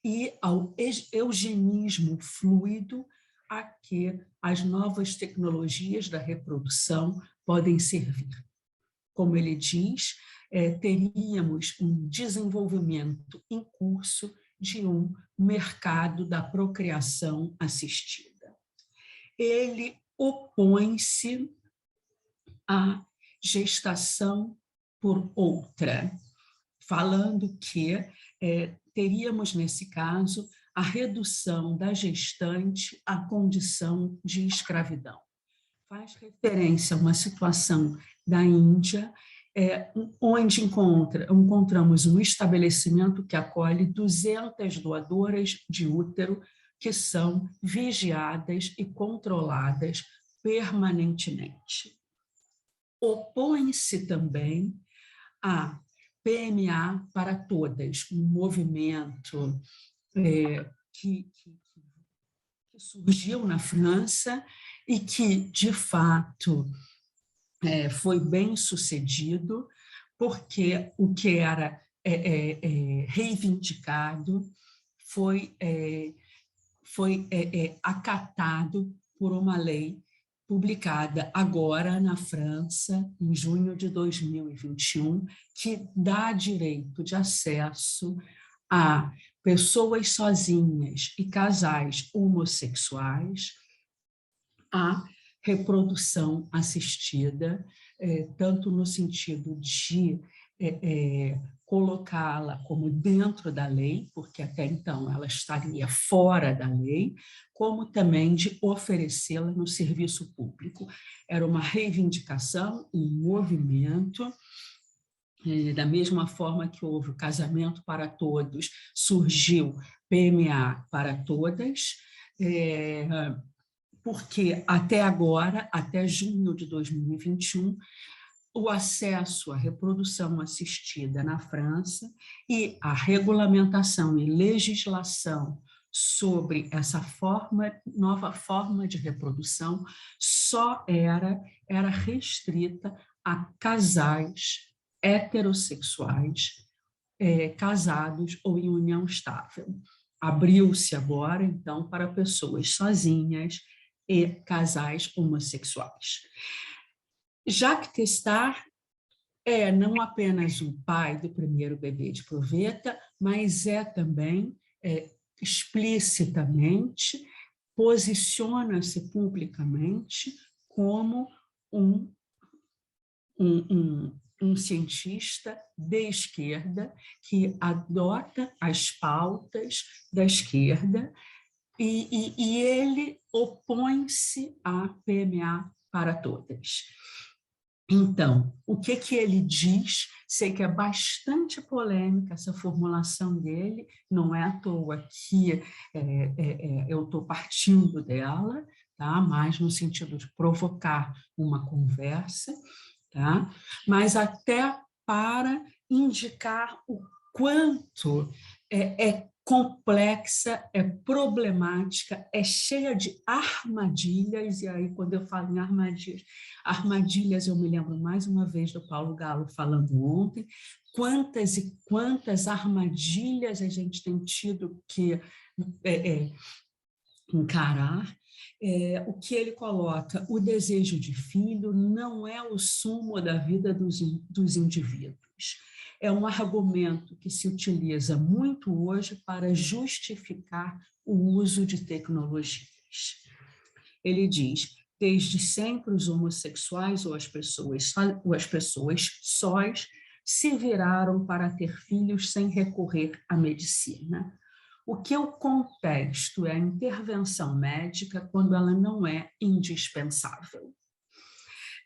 e ao eugenismo fluido a que as novas tecnologias da reprodução podem servir. Como ele diz, teríamos um desenvolvimento em curso de um mercado da procriação assistida. Ele opõe-se à gestação por outra, falando que teríamos, nesse caso, a redução da gestante à condição de escravidão. Faz referência a uma situação da Índia, onde encontramos um estabelecimento que acolhe 200 doadoras de útero que são vigiadas e controladas permanentemente. Opõe-se também a PMA para todas, um movimento que surgiu na França e que, de fato, foi bem sucedido, porque o que era reivindicado foi acatado por uma lei publicada agora na França, em junho de 2021, que dá direito de acesso a pessoas sozinhas e casais homossexuais à reprodução assistida, tanto no sentido de colocá-la como dentro da lei, porque até então ela estaria fora da lei, como também de oferecê-la no serviço público. Era uma reivindicação, um movimento. Da mesma forma que houve o casamento para todos, surgiu PMA para todas, porque até agora, até junho de 2021, o acesso à reprodução assistida na França e a regulamentação e legislação sobre essa nova forma de reprodução só era restrita a casais heterossexuais, casados ou em união estável. Abriu-se agora, então, para pessoas sozinhas e casais homossexuais. Jacques Testard é não apenas o pai do primeiro bebê de proveta, mas é também explicitamente, posiciona-se publicamente como um cientista de esquerda que adota as pautas da esquerda e ele opõe-se à PMA para todas. Então, o que ele diz? Sei que é bastante polêmica essa formulação dele, não é à toa que eu estou partindo dela, tá? Mais no sentido de provocar uma conversa, tá? Mas até para indicar o quanto é complexa, é problemática, é cheia de armadilhas, e aí quando eu falo em armadilhas eu me lembro mais uma vez do Paulo Galo falando ontem, quantas e quantas armadilhas a gente tem tido que encarar. O que ele coloca, o desejo de filho não é o sumo da vida dos indivíduos. É um argumento que se utiliza muito hoje para justificar o uso de tecnologias. Ele diz, desde sempre os homossexuais ou as pessoas sós se viraram para ter filhos sem recorrer à medicina. O que o contexto é a intervenção médica quando ela não é indispensável.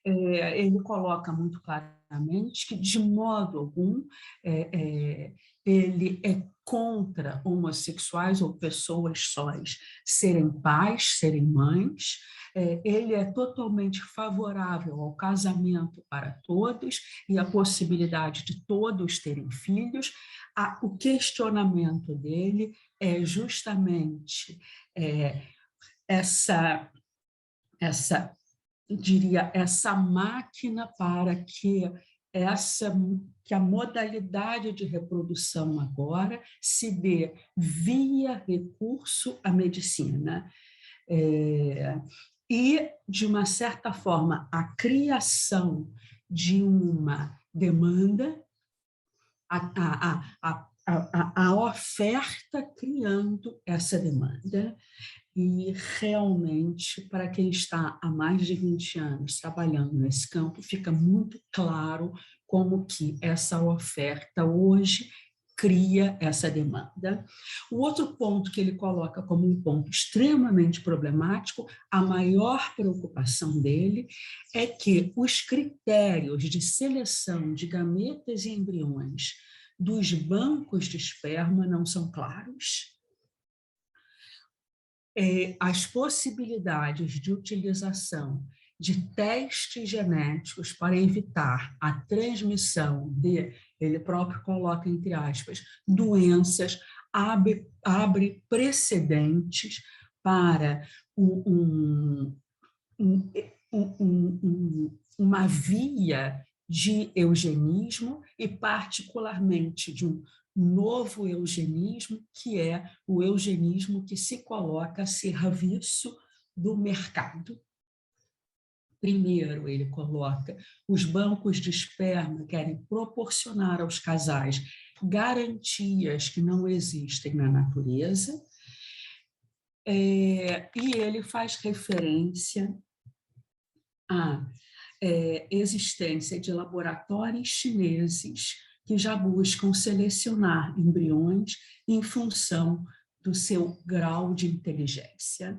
Ele coloca muito claramente que, de modo algum, ele é contra homossexuais ou pessoas sós serem pais, serem mães. Ele é totalmente favorável ao casamento para todos e à possibilidade de todos terem filhos. O questionamento dele é justamente essa máquina para que a modalidade de reprodução agora se dê via recurso à medicina. E, de uma certa forma, a criação de uma demanda, a oferta criando essa demanda. E realmente, para quem está há mais de 20 anos trabalhando nesse campo, fica muito claro como que essa oferta hoje cria essa demanda. O outro ponto que ele coloca como um ponto extremamente problemático, a maior preocupação dele é que os critérios de seleção de gametas e embriões dos bancos de esperma não são claros. As possibilidades de utilização de testes genéticos para evitar a transmissão de, ele próprio coloca entre aspas, doenças, abre precedentes para uma via de eugenismo e particularmente de um novo eugenismo, que é o eugenismo que se coloca a serviço do mercado. Primeiro, ele coloca os bancos de esperma querem proporcionar aos casais garantias que não existem na natureza, e ele faz referência à existência de laboratórios chineses que já buscam selecionar embriões em função do seu grau de inteligência.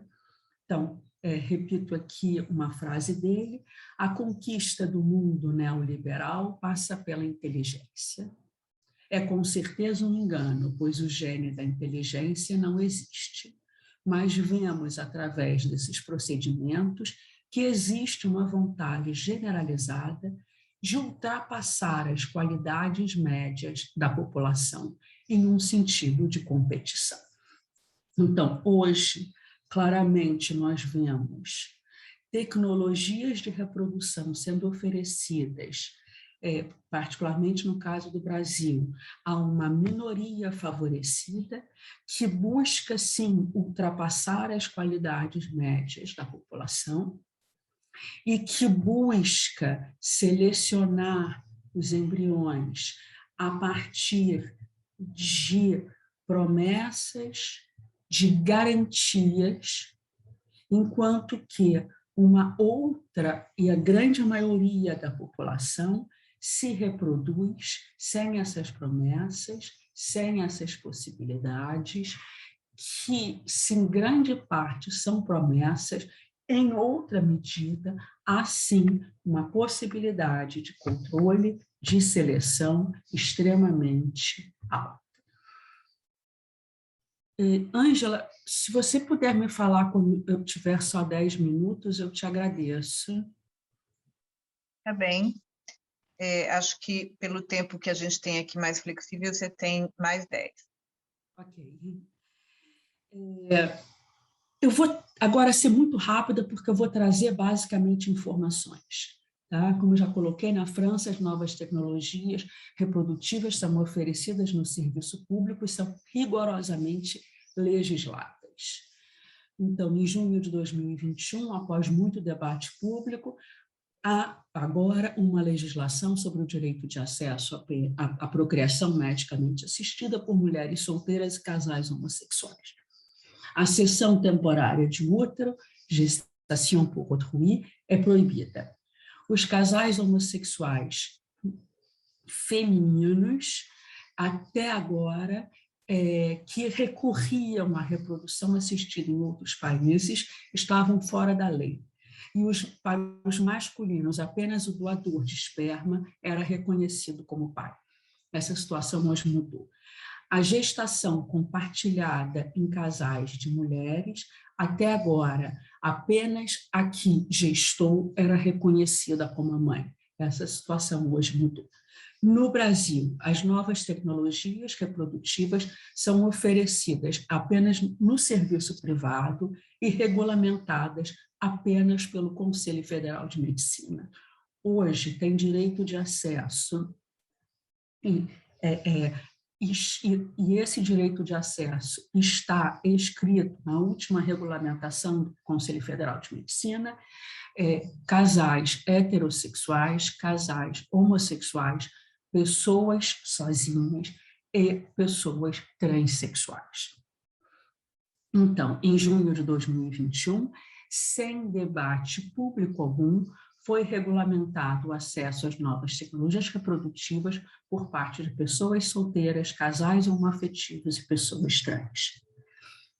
Então, repito aqui uma frase dele, a conquista do mundo neoliberal passa pela inteligência. É com certeza um engano, pois o gênio da inteligência não existe. Mas vemos, através desses procedimentos, que existe uma vontade generalizada de ultrapassar as qualidades médias da população em um sentido de competição. Então, hoje, claramente, nós vemos tecnologias de reprodução sendo oferecidas, particularmente no caso do Brasil, a uma minoria favorecida que busca, sim, ultrapassar as qualidades médias da população e que busca selecionar os embriões a partir de promessas, de garantias, enquanto que uma outra, e a grande maioria da população, se reproduz sem essas promessas, sem essas possibilidades, que, se em grande parte são promessas, em outra medida, há sim uma possibilidade de controle, de seleção extremamente alta. Ângela, se você puder me falar quando eu tiver só 10 minutos, eu te agradeço. Tá bem. Acho que pelo tempo que a gente tem aqui mais flexível, você tem mais 10. Ok. Eu vou agora ser muito rápida, porque eu vou trazer basicamente informações. Tá? Como eu já coloquei, na França, as novas tecnologias reprodutivas são oferecidas no serviço público e são rigorosamente legisladas. Então, em junho de 2021, após muito debate público, há agora uma legislação sobre o direito de acesso à procriação medicamente assistida por mulheres solteiras e casais homossexuais. A cessão temporária de útero, gestação por autrui, é proibida. Os casais homossexuais femininos, até agora, que recorriam à reprodução assistida em outros países, estavam fora da lei. E para os masculinos, apenas o doador de esperma era reconhecido como pai. Essa situação hoje mudou. A gestação compartilhada em casais de mulheres, até agora, apenas a que gestou era reconhecida como a mãe. Essa situação hoje mudou. No Brasil, as novas tecnologias reprodutivas são oferecidas apenas no serviço privado e regulamentadas apenas pelo Conselho Federal de Medicina. Hoje, tem direito de acesso e esse direito de acesso está escrito na última regulamentação do Conselho Federal de Medicina, casais heterossexuais, casais homossexuais, pessoas sozinhas e pessoas transexuais. Então, em junho de 2021, sem debate público algum, foi regulamentado o acesso às novas tecnologias reprodutivas por parte de pessoas solteiras, casais homoafetivos e pessoas trans.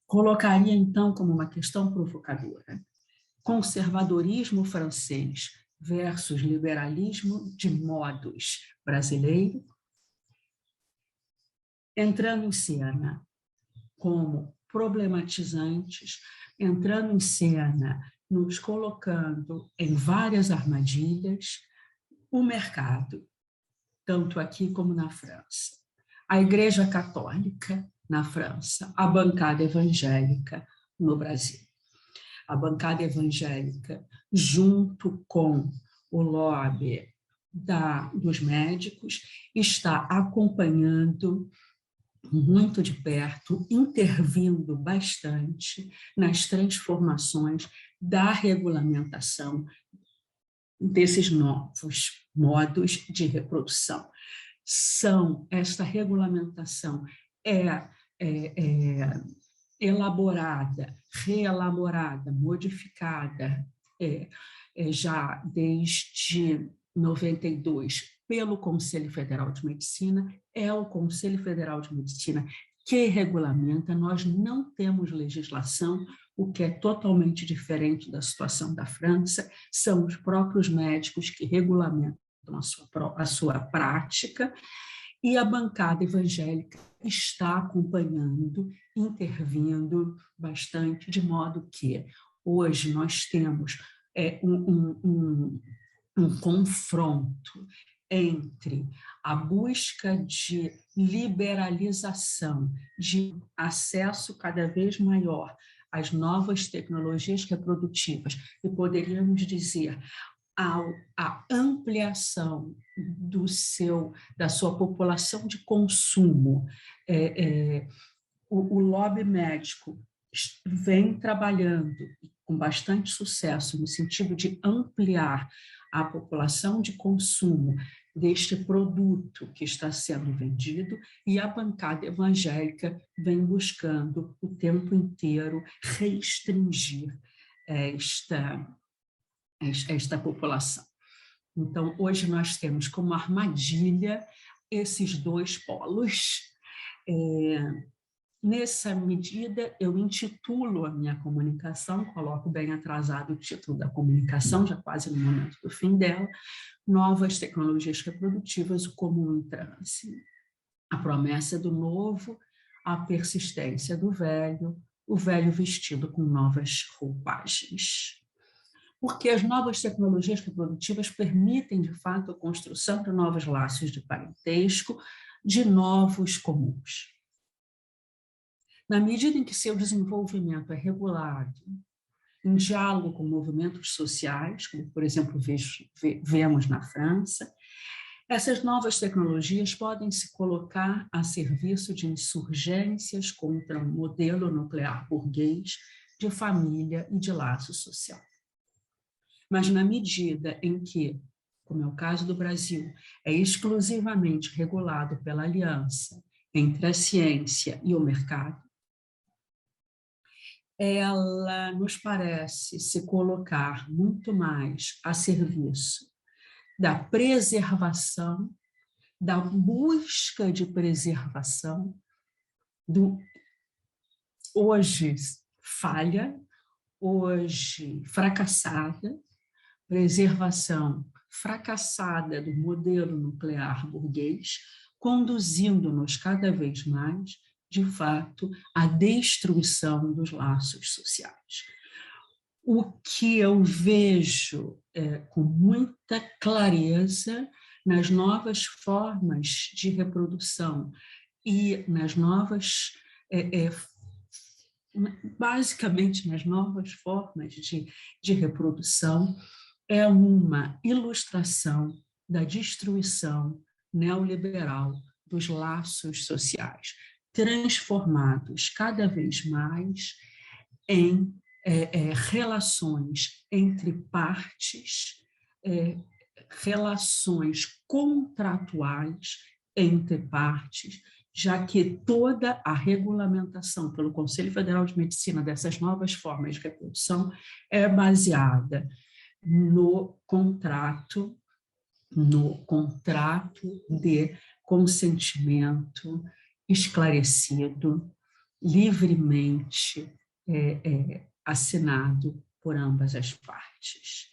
Colocaria, então, como uma questão provocadora: conservadorismo francês versus liberalismo de modos brasileiro, entrando em cena como problematizantes, entrando em cena, nos colocando em várias armadilhas, o mercado, tanto aqui como na França. A Igreja Católica na França, a bancada evangélica no Brasil. A bancada evangélica, junto com o lobby dos médicos, está acompanhando muito de perto, intervindo bastante nas transformações da regulamentação desses novos modos de reprodução. Esta regulamentação é elaborada, reelaborada, modificada já desde 92 pelo Conselho Federal de Medicina. É o Conselho Federal de Medicina que regulamenta, nós não temos legislação, o que é totalmente diferente da situação da França, são os próprios médicos que regulamentam a sua prática, e a bancada evangélica está acompanhando, intervindo bastante, de modo que hoje nós temos um confronto entre a busca de liberalização, de acesso cada vez maior às novas tecnologias reprodutivas, e poderíamos dizer a ampliação da sua população de consumo. O lobby médico vem trabalhando com bastante sucesso no sentido de ampliar a população de consumo deste produto que está sendo vendido, e a bancada evangélica vem buscando o tempo inteiro restringir esta população. Então, hoje nós temos como armadilha esses dois polos. Nessa medida, eu intitulo a minha comunicação, coloco bem atrasado o título da comunicação, já quase no momento do fim dela, Novas Tecnologias Reprodutivas, o Comum em Transe. A promessa do novo, a persistência do velho, o velho vestido com novas roupagens. Porque as novas tecnologias reprodutivas permitem, de fato, a construção de novos laços de parentesco, de novos comuns. Na medida em que seu desenvolvimento é regulado, em diálogo com movimentos sociais, como, por exemplo, vemos na França, essas novas tecnologias podem se colocar a serviço de insurgências contra um modelo nuclear burguês de família e de laço social. Mas na medida em que, como é o caso do Brasil, é exclusivamente regulado pela aliança entre a ciência e o mercado, ela nos parece se colocar muito mais a serviço da preservação, da busca de preservação, do hoje falha, hoje fracassada, preservação fracassada do modelo nuclear burguês, conduzindo-nos cada vez mais, de fato, à destruição dos laços sociais. O que eu vejo com muita clareza nas novas formas de reprodução e nas novas, basicamente nas novas formas de reprodução, é uma ilustração da destruição neoliberal dos laços sociais, transformados cada vez mais em relações entre partes, relações contratuais entre partes, já que toda a regulamentação pelo Conselho Federal de Medicina dessas novas formas de reprodução é baseada no contrato de consentimento esclarecido, livremente assinado por ambas as partes.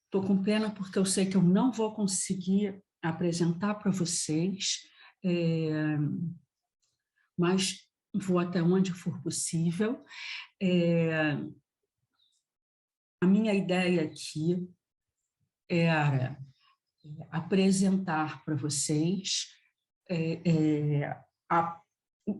Estou com pena porque eu sei que eu não vou conseguir apresentar para vocês, mas vou até onde for possível. A minha ideia aqui era apresentar para vocês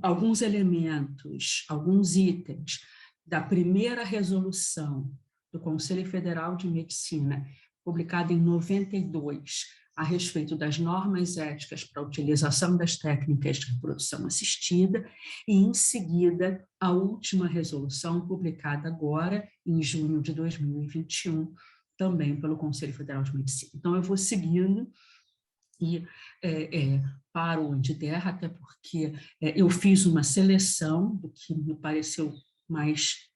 alguns elementos, alguns itens da primeira resolução do Conselho Federal de Medicina, publicada em 92, a respeito das normas éticas para a utilização das técnicas de reprodução assistida, e, em seguida, a última resolução, publicada agora, em junho de 2021, também pelo Conselho Federal de Medicina. Então, eu vou seguindo e paro onde der, até porque eu fiz uma seleção do que me pareceu mais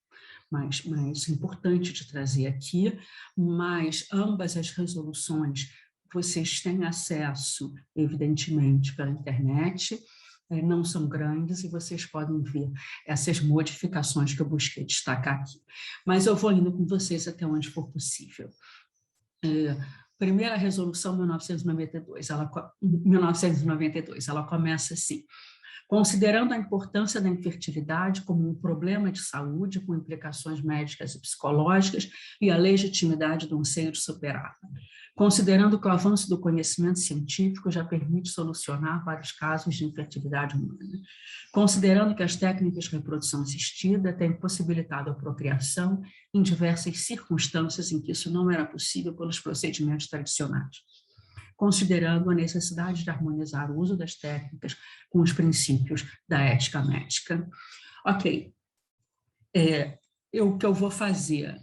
importante de trazer aqui, mas ambas as resoluções vocês têm acesso, evidentemente, pela internet, não são grandes, e vocês podem ver essas modificações que eu busquei destacar aqui. Mas eu vou indo com vocês até onde for possível. Primeira resolução, 1992, ela começa assim: considerando a importância da infertilidade como um problema de saúde com implicações médicas e psicológicas e a legitimidade do anseio de superá-la. Considerando que o avanço do conhecimento científico já permite solucionar vários casos de infertilidade humana. Considerando que as técnicas de reprodução assistida têm possibilitado a procriação em diversas circunstâncias em que isso não era possível pelos procedimentos tradicionais. Considerando a necessidade de harmonizar o uso das técnicas com os princípios da ética médica. Ok, o que eu vou fazer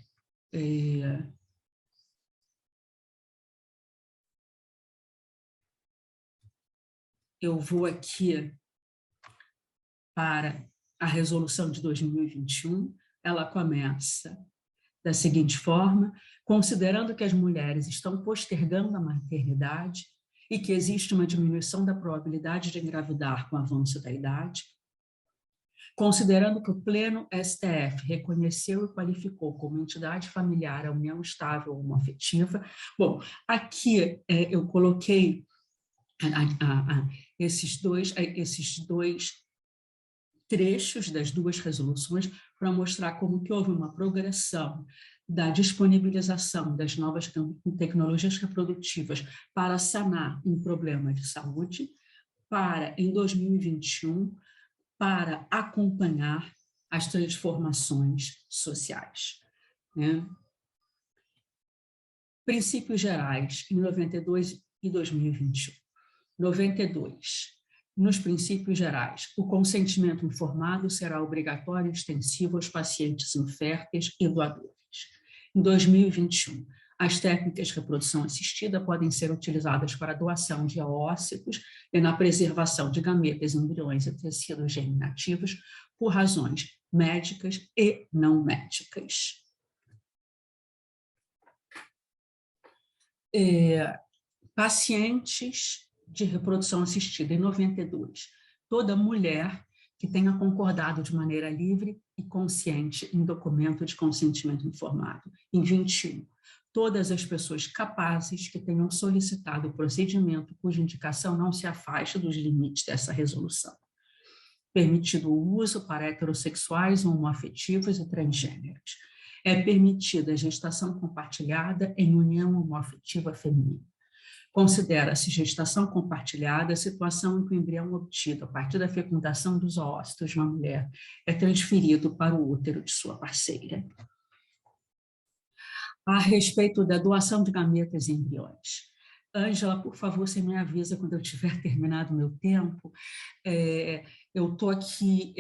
eu vou aqui para a resolução de 2021, ela começa da seguinte forma: considerando que as mulheres estão postergando a maternidade e que existe uma diminuição da probabilidade de engravidar com o avanço da idade, considerando que o Pleno STF reconheceu e qualificou como entidade familiar a união estável homoafetiva. Bom, aqui eu coloquei esses dois trechos das duas resoluções para mostrar como que houve uma progressão da disponibilização das novas tecnologias reprodutivas para sanar um problema de saúde, para, em 2021, para acompanhar as transformações sociais, né? Princípios gerais, em 92 e 2021. 92. Nos princípios gerais, o consentimento informado será obrigatório e extensivo aos pacientes inférteis e doadores. Em 2021, as técnicas de reprodução assistida podem ser utilizadas para a doação de ócitos e na preservação de gametas, embriões e tecidos germinativos por razões médicas e não médicas. Pacientes de reprodução assistida, em 92, toda mulher que tenha concordado de maneira livre e consciente em documento de consentimento informado. Em 21, todas as pessoas capazes que tenham solicitado o procedimento cuja indicação não se afasta dos limites dessa resolução. Permitido o uso para heterossexuais, homoafetivos e transgêneros. É permitida a gestação compartilhada em união homoafetiva feminina. Considera-se gestação compartilhada a situação em que o embrião obtido a partir da fecundação dos ócitos de uma mulher é transferido para o útero de sua parceira. A respeito da doação de gametas e embriões. Ângela, por favor, você me avisa quando eu tiver terminado o meu tempo. Eu estou aqui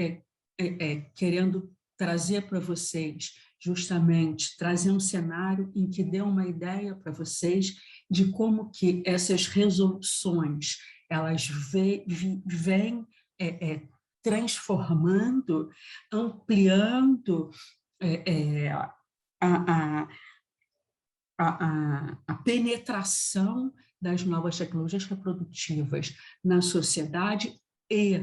querendo trazer para vocês, justamente, trazer um cenário em que dê uma ideia para vocês de como que essas resoluções elas vêm transformando, ampliando a penetração das novas tecnologias reprodutivas na sociedade e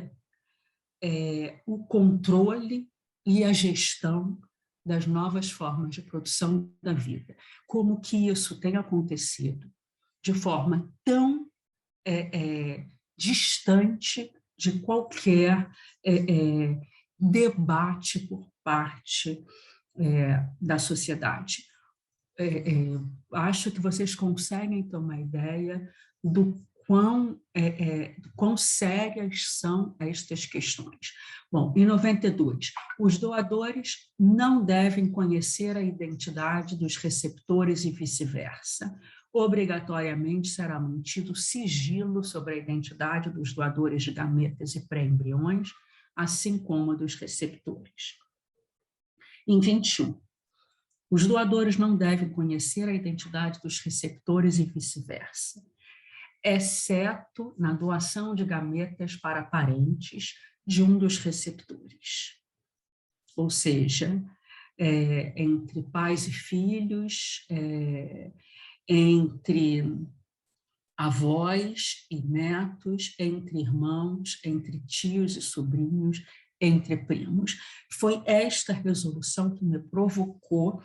o controle e a gestão das novas formas de produção da vida. Como que isso tem acontecido de forma tão distante de qualquer debate por parte da sociedade. Acho que vocês conseguem ter uma ideia do quão sérias são estas questões. Bom, em 92, os doadores não devem conhecer a identidade dos receptores e vice-versa. Obrigatoriamente será mantido sigilo sobre a identidade dos doadores de gametas e pré-embriões, assim como a dos receptores. Em 21, os doadores não devem conhecer a identidade dos receptores e vice-versa, exceto na doação de gametas para parentes de um dos receptores. Ou seja, entre pais e filhos, entre avós e netos, entre irmãos, entre tios e sobrinhos, entre primos. Foi esta resolução que me provocou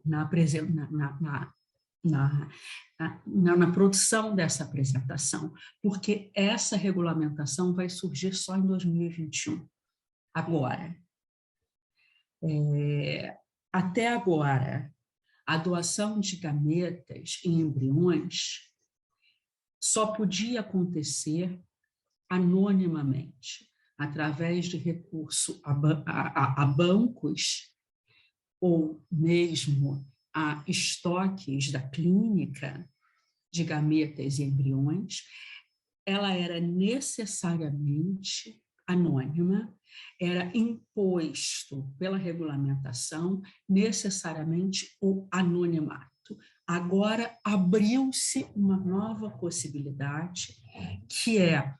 na produção dessa apresentação, porque essa regulamentação vai surgir só em 2021. Agora, até agora, a doação de gametas e embriões só podia acontecer anonimamente, através de recurso a bancos ou mesmo a estoques da clínica de gametas e embriões. Ela era necessariamente anônima, era imposto pela regulamentação necessariamente o anonimato. Agora abriu-se uma nova possibilidade que é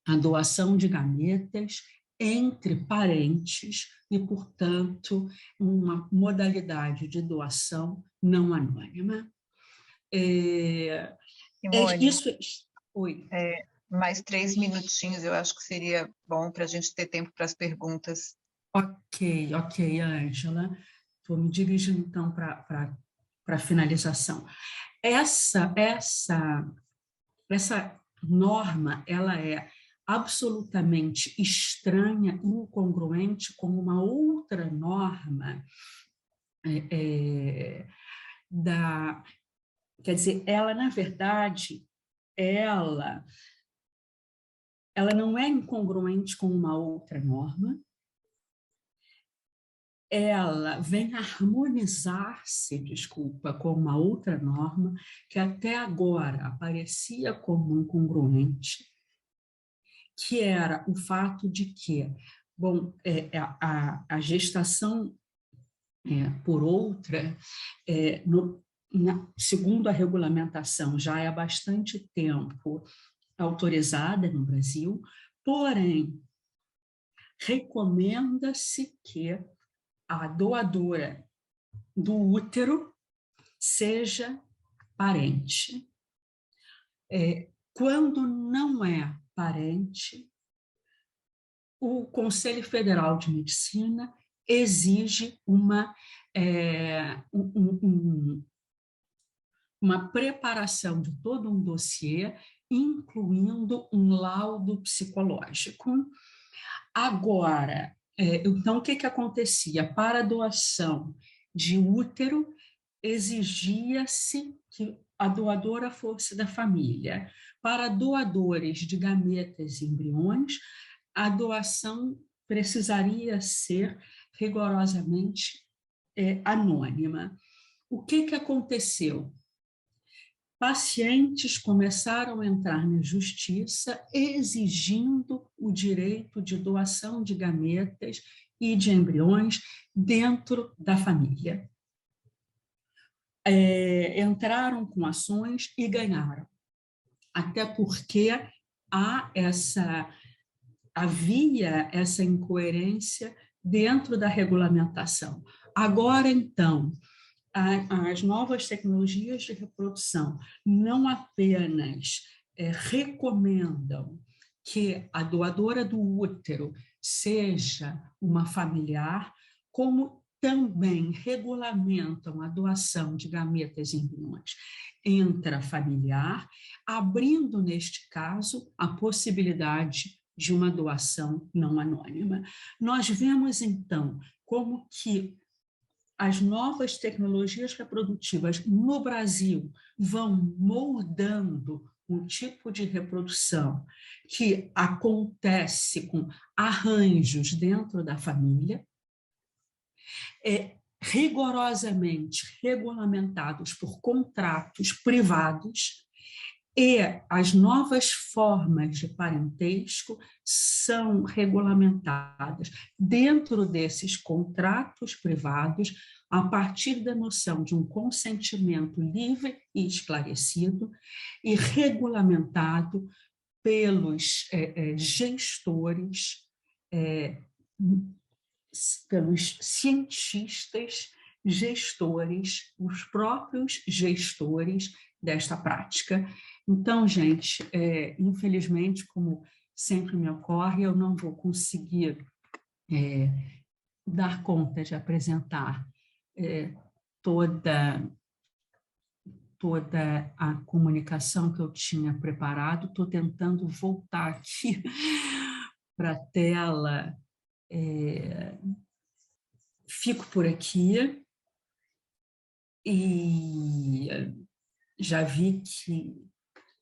a doação de gametas entre parentes e, portanto, uma modalidade de doação não anônima. Simone, Isso... Oi. Mais 3 minutinhos, eu acho que seria bom para a gente ter tempo para as perguntas. Ok, Ângela. Estou me dirigindo, então, para a finalização. Essa norma, ela é absolutamente estranha, incongruente com uma outra norma quer dizer, ela, na verdade, ela não é incongruente com uma outra norma, ela vem harmonizar-se, desculpa, com uma outra norma que até agora aparecia como incongruente, que era o fato de que, bom, a gestação por outra, segundo a regulamentação, já é há bastante tempo autorizada no Brasil, porém, recomenda-se que a doadora do útero seja parente. Quando não é parente, o Conselho Federal de Medicina exige uma preparação de todo um dossiê, incluindo um laudo psicológico. Agora, então, o que acontecia? Para a doação de útero, exigia-se que a doadora fosse da família. Para doadores de gametas e embriões, a doação precisaria ser rigorosamente anônima. O que aconteceu? Pacientes começaram a entrar na justiça exigindo o direito de doação de gametas e de embriões dentro da família. Entraram com ações e até porque havia essa incoerência dentro da regulamentação. Agora, então, as novas tecnologias de reprodução não apenas recomendam que a doadora do útero seja uma familiar, como também regulamentam a doação de gametas e embriões intrafamiliar, abrindo, neste caso, a possibilidade de uma doação não anônima. Nós vemos, então, como que as novas tecnologias reprodutivas no Brasil vão moldando um tipo de reprodução que acontece com arranjos dentro da família, rigorosamente regulamentados por contratos privados, e as novas formas de parentesco são regulamentadas dentro desses contratos privados, a partir da noção de um consentimento livre e esclarecido, e regulamentado pelos gestores, pelos cientistas, gestores, os próprios gestores desta prática. Então, gente, infelizmente, como sempre me ocorre, eu não vou conseguir dar conta de apresentar toda a comunicação que eu tinha preparado. Estou tentando voltar aqui para a tela. Fico por aqui e já vi que,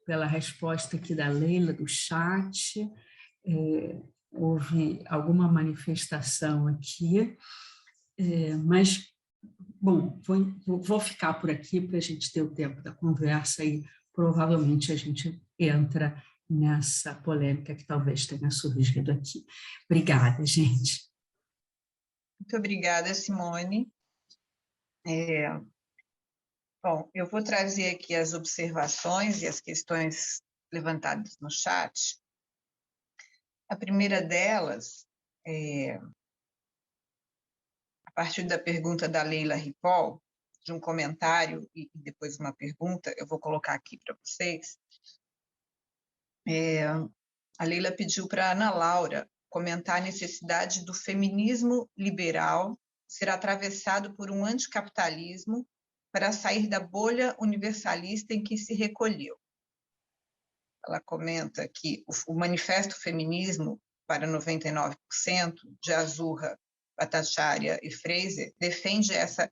pela resposta aqui da Leila, do chat, houve alguma manifestação aqui, mas, bom, vou ficar por aqui para a gente ter o tempo da conversa e provavelmente a gente entra nessa polêmica que talvez tenha surgido aqui. Obrigada, gente. Muito obrigada, Simone. Bom, eu vou trazer aqui as observações e as questões levantadas no chat. A primeira delas, a partir da pergunta da Leila Ripoll, de um comentário e depois uma pergunta, eu vou colocar aqui para vocês. A Leila pediu para a Ana Laura comentar a necessidade do feminismo liberal ser atravessado por um anticapitalismo para sair da bolha universalista em que se recolheu. Ela comenta que o Manifesto Feminismo para 99%, de Azurra, Bhattacharya e Fraser, defende essa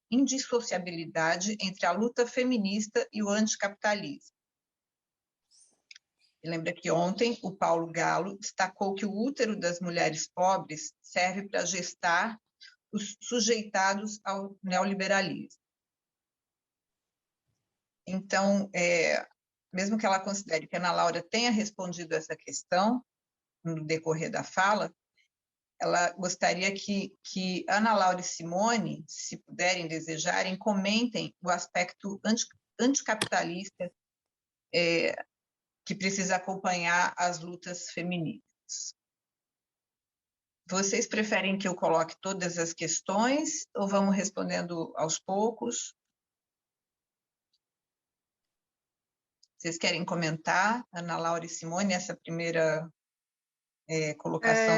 indissociabilidade entre a luta feminista e o anticapitalismo. E lembra que ontem o Paulo Galo destacou que o útero das mulheres pobres serve para gestar os sujeitados ao neoliberalismo. Então, mesmo que ela considere que a Ana Laura tenha respondido essa questão no decorrer da fala, ela gostaria que Ana Laura e Simone, se puderem, desejarem, comentem o aspecto anticapitalista que precisa acompanhar as lutas feministas. Vocês preferem que eu coloque todas as questões ou vamos respondendo aos poucos? Vocês querem comentar, Ana Laura e Simone, essa primeira colocação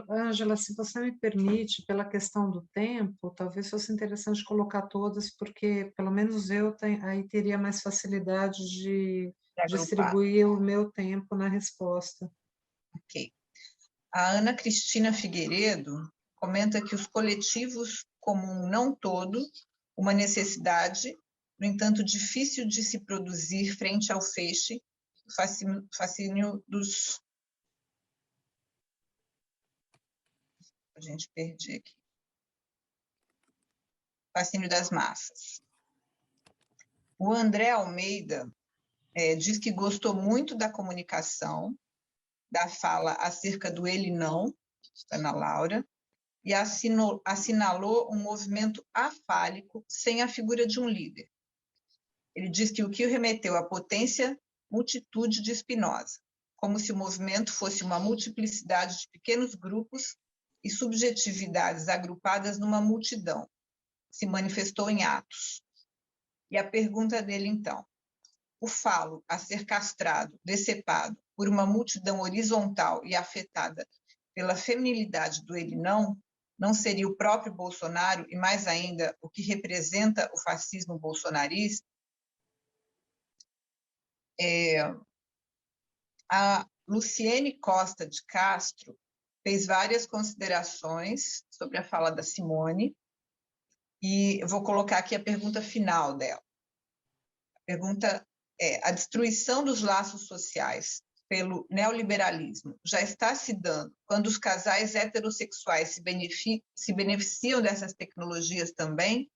Ângela, se você me permite, pela questão do tempo, talvez fosse interessante colocar todas, porque pelo menos eu aí teria mais facilidade de distribuir o meu tempo na resposta. Ok. A Ana Cristina Figueiredo comenta que os coletivos como um não todo, uma necessidade, no entanto, difícil de se produzir frente ao feixe, fascínio dos... A gente perde aqui. Fascínio das massas. O André Almeida diz que gostou muito da comunicação, da fala acerca do ele não, Ana Laura, e assinalou um movimento afálico sem a figura de um líder. Ele diz que o que o remeteu à potência multitude de Spinoza, como se o movimento fosse uma multiplicidade de pequenos grupos e subjetividades agrupadas numa multidão, se manifestou em atos. E a pergunta dele, então, o falo a ser castrado, decepado por uma multidão horizontal e afetada pela feminilidade do ele não seria o próprio Bolsonaro e, mais ainda, o que representa o fascismo bolsonarista? A Luciene Costa de Castro fez várias considerações sobre a fala da Simone e eu vou colocar aqui a pergunta final dela. A pergunta é: a destruição dos laços sociais pelo neoliberalismo já está se dando quando os casais heterossexuais se beneficiam dessas tecnologias também?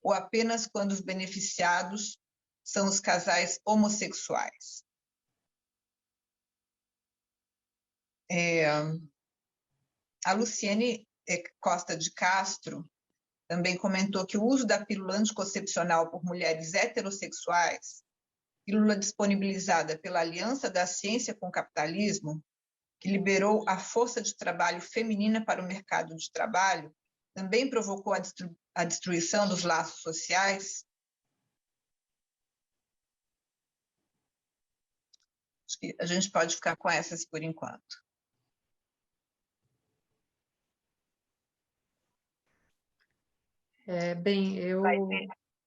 Ou apenas quando os beneficiados são os casais homossexuais? A Luciene Costa de Castro também comentou que o uso da pílula anticoncepcional por mulheres heterossexuais, pílula disponibilizada pela Aliança da Ciência com o Capitalismo, que liberou a força de trabalho feminina para o mercado de trabalho, também provocou a destruição dos laços sociais? Acho que a gente pode ficar com essas por enquanto.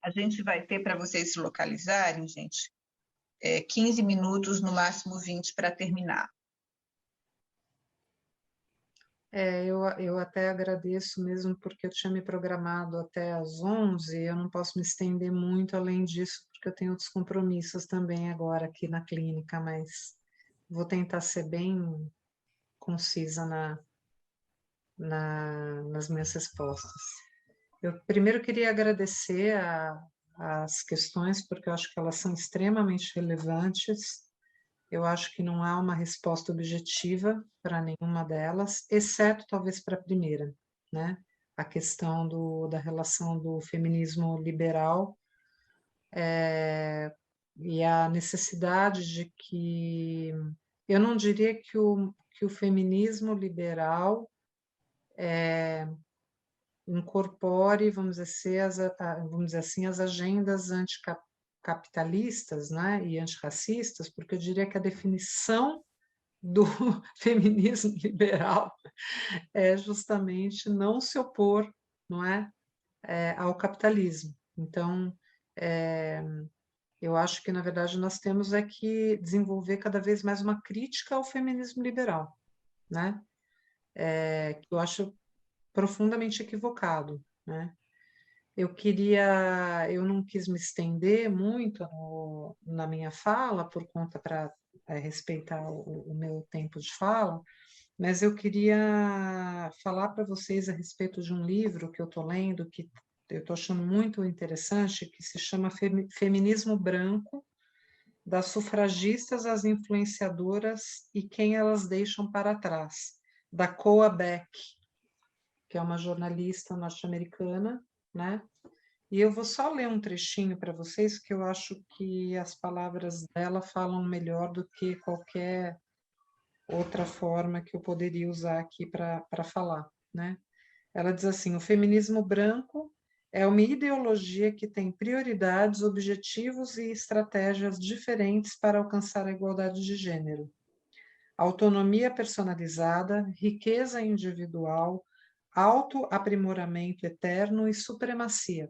A gente vai ter, para vocês se localizarem, gente, 15 minutos, no máximo 20, para terminar. Eu até agradeço mesmo, porque eu tinha me programado até às 11, eu não posso me estender muito além disso, porque eu tenho outros compromissos também agora aqui na clínica, mas vou tentar ser bem concisa nas minhas respostas. Eu primeiro queria agradecer as questões, porque eu acho que elas são extremamente relevantes. Eu acho que não há uma resposta objetiva para nenhuma delas, exceto talvez para a primeira, né? A questão da relação do feminismo liberal e a necessidade de que, eu não diria que o feminismo liberal incorpore, vamos dizer assim, as agendas anticapitalistas, né, e antirracistas, porque eu diria que a definição do feminismo liberal é justamente não se opor, não é, ao capitalismo. Então, eu acho que, na verdade, nós temos que desenvolver cada vez mais uma crítica ao feminismo liberal, né? Que eu acho profundamente equivocado, né? Eu não quis me estender muito na minha fala, por conta para respeitar o meu tempo de fala, mas eu queria falar para vocês a respeito de um livro que eu estou lendo, que eu estou achando muito interessante, que se chama Feminismo Branco, das sufragistas às influenciadoras e quem elas deixam para trás, da Koa Beck, que é uma jornalista norte-americana, né? E eu vou só ler um trechinho para vocês, que eu acho que as palavras dela falam melhor do que qualquer outra forma que eu poderia usar aqui para falar, né? Ela diz assim: o feminismo branco é uma ideologia que tem prioridades, objetivos e estratégias diferentes para alcançar a igualdade de gênero. Autonomia personalizada, riqueza individual, autoaprimoramento eterno e supremacia.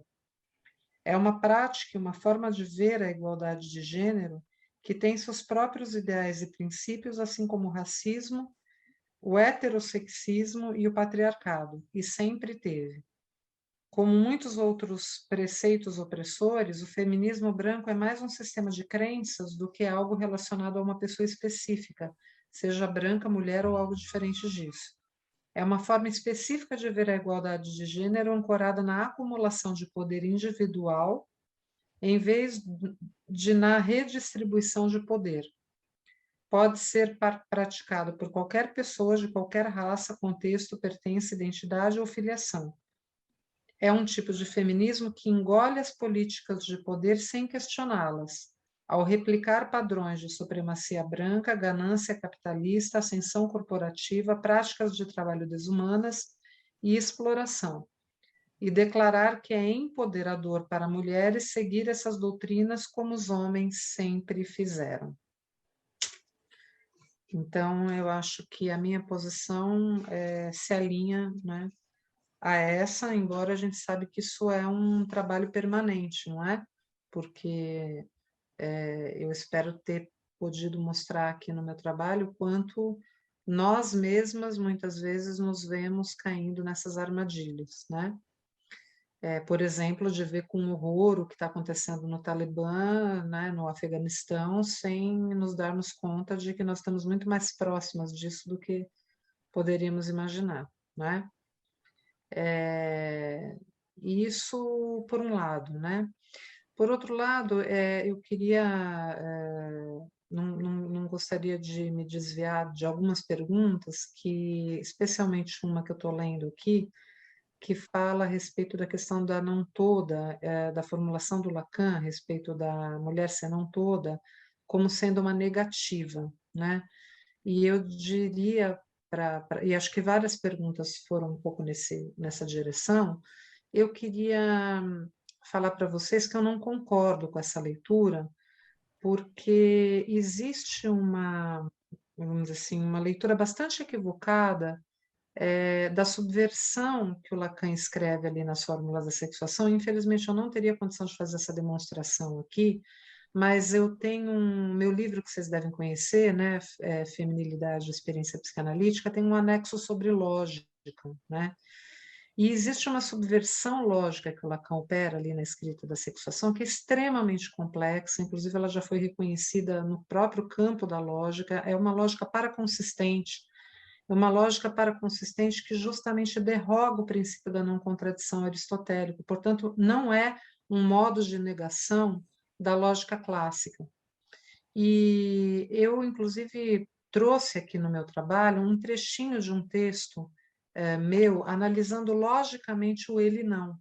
É uma prática e uma forma de ver a igualdade de gênero que tem seus próprios ideais e princípios, assim como o racismo, o heterossexismo e o patriarcado, e sempre teve. Como muitos outros preceitos opressores, o feminismo branco é mais um sistema de crenças do que algo relacionado a uma pessoa específica, seja branca, mulher ou algo diferente disso. É uma forma específica de ver a igualdade de gênero ancorada na acumulação de poder individual, em vez de na redistribuição de poder. Pode ser praticado por qualquer pessoa de qualquer raça, contexto, pertença, identidade ou filiação. É um tipo de feminismo que engole as políticas de poder sem questioná-las, ao replicar padrões de supremacia branca, ganância capitalista, ascensão corporativa, práticas de trabalho desumanas e exploração, e declarar que é empoderador para mulheres seguir essas doutrinas como os homens sempre fizeram. Então, eu acho que a minha posição se alinha, né, a essa, embora a gente sabe que isso é um trabalho permanente, não é? Porque eu espero ter podido mostrar aqui no meu trabalho quanto nós mesmas, muitas vezes, nos vemos caindo nessas armadilhas, né? Por exemplo, de ver com horror o que está acontecendo no Talibã, né, no Afeganistão, sem nos darmos conta de que nós estamos muito mais próximas disso do que poderíamos imaginar, né? Isso por um lado, né? Por outro lado, eu queria, não gostaria de me desviar de algumas perguntas, que, especialmente uma que eu estou lendo aqui, que fala a respeito da questão da não toda, da formulação do Lacan a respeito da mulher ser não toda, como sendo uma negativa, né? E eu diria, e acho que várias perguntas foram um pouco nessa direção, eu queria falar para vocês que eu não concordo com essa leitura, porque existe vamos dizer assim, uma leitura bastante equivocada da subversão que o Lacan escreve ali nas fórmulas da sexuação. Infelizmente, eu não teria condição de fazer essa demonstração aqui, mas eu tenho meu livro que vocês devem conhecer, né, Feminilidade e Experiência Psicanalítica, tem um anexo sobre lógica, né? E existe uma subversão lógica que o Lacan opera ali na escrita da sexuação, que é extremamente complexa, inclusive ela já foi reconhecida no próprio campo da lógica, é uma lógica paraconsistente, é uma lógica paraconsistente que justamente derroga o princípio da não contradição aristotélico, portanto, não é um modo de negação da lógica clássica. E eu, inclusive, trouxe aqui no meu trabalho um trechinho de um texto meu, analisando logicamente o ele não.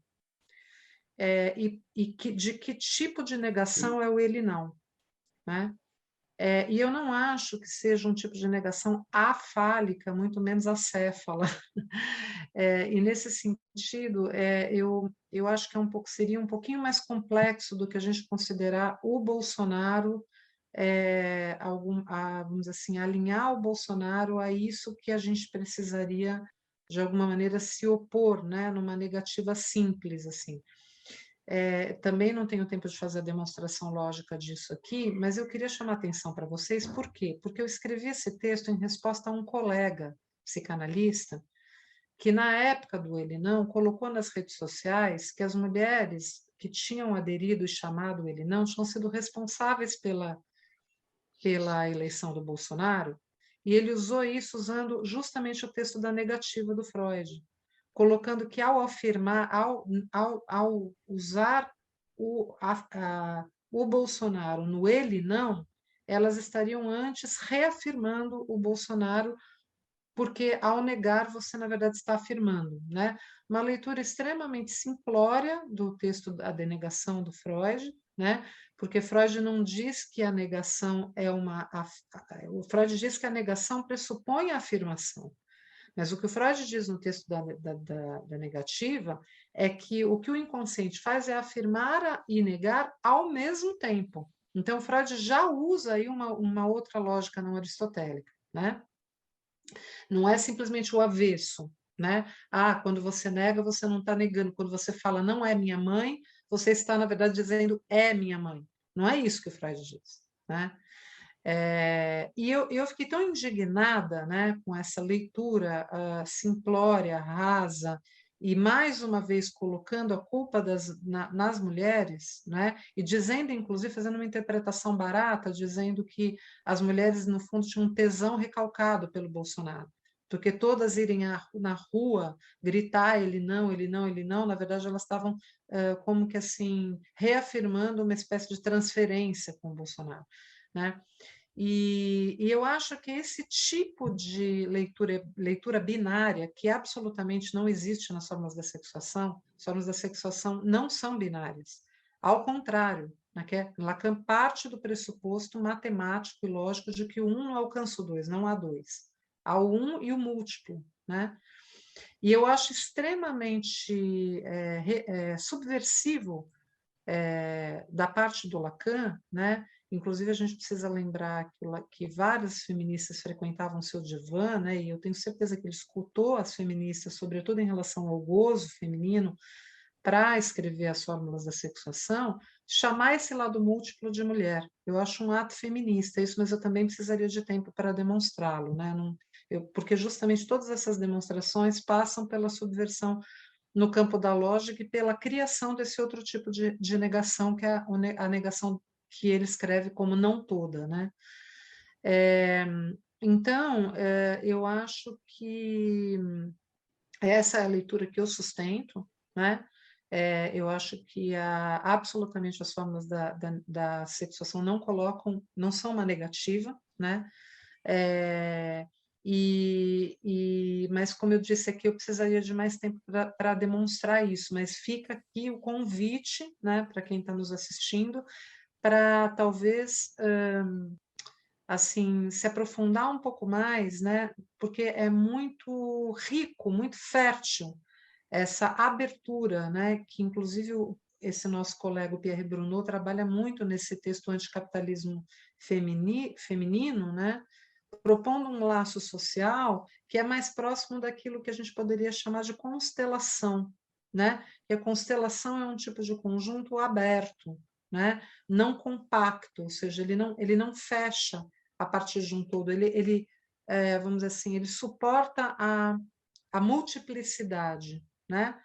De que tipo de negação é o ele não? né? E eu não acho que seja um tipo de negação afálica, muito menos acéfala. E nesse sentido, eu acho que seria um pouquinho mais complexo do que a gente considerar o Bolsonaro, vamos dizer assim, alinhar o Bolsonaro a isso que a gente precisaria, de alguma maneira, se opor, né, numa negativa simples, assim. Também não tenho tempo de fazer a demonstração lógica disso aqui, mas eu queria chamar a atenção para vocês, por quê? Porque eu escrevi esse texto em resposta a um colega psicanalista, que na época do Ele Não, colocou nas redes sociais que as mulheres que tinham aderido e chamado Ele Não tinham sido responsáveis pela eleição do Bolsonaro, e ele usou isso usando justamente o texto da negativa do Freud, colocando que ao afirmar, ao usar o Bolsonaro no ele não, elas estariam antes reafirmando o Bolsonaro, porque ao negar você na verdade está afirmando, né? Uma leitura extremamente simplória do texto da denegação do Freud, né? Porque Freud não diz que a negação é o Freud diz que a negação pressupõe a afirmação. Mas o que o Freud diz no texto da negativa é que o inconsciente faz é afirmar e negar ao mesmo tempo. Então, Freud já usa aí uma outra lógica não aristotélica, né? Não é simplesmente o avesso, né? Quando você nega, você não está negando. Quando você fala não é minha mãe, você está, na verdade, dizendo é minha mãe. Não é isso que o Freud diz, né? E eu fiquei tão indignada, né, com essa leitura simplória, rasa, e mais uma vez colocando a culpa nas mulheres, né, e dizendo, inclusive, fazendo uma interpretação barata, dizendo que as mulheres, no fundo, tinham um tesão recalcado pelo Bolsonaro, porque todas irem na rua gritar ele não, ele não, ele não, na verdade elas estavam como que assim, reafirmando uma espécie de transferência com o Bolsonaro, né? E eu acho que esse tipo de leitura binária, que absolutamente não existe nas fórmulas da sexuação, as fórmulas da sexuação não são binárias. Ao contrário, né, Lacan parte do pressuposto matemático e lógico de que o 1 não alcança o 2, não há 2. Há o 1 e o múltiplo, né? E eu acho extremamente subversivo da parte do Lacan, né? Inclusive, a gente precisa lembrar que várias feministas frequentavam seu divã, né? E eu tenho certeza que ele escutou as feministas, sobretudo em relação ao gozo feminino, para escrever as fórmulas da sexuação, chamar esse lado múltiplo de mulher. Eu acho um ato feminista, isso, mas eu também precisaria de tempo para demonstrá-lo, né? Porque justamente todas essas demonstrações passam pela subversão no campo da lógica e pela criação desse outro tipo de negação, que é a negação que ele escreve como não toda, né? Então, eu acho que essa é a leitura que eu sustento, né? Eu acho que absolutamente as fórmulas da sexuação não são uma negativa, né? Mas, como eu disse aqui, eu precisaria de mais tempo para demonstrar isso, mas fica aqui o convite, né, para quem está nos assistindo, para talvez assim se aprofundar um pouco mais, né, porque é muito rico, muito fértil essa abertura, né, que inclusive esse nosso colega Pierre Bruno trabalha muito nesse texto Anticapitalismo Feminino, né, propondo um laço social que é mais próximo daquilo que a gente poderia chamar de constelação, né? E a constelação é um tipo de conjunto aberto, né? Não compacto, ou seja, ele não fecha a partir de um todo, vamos dizer assim, ele suporta a multiplicidade, né?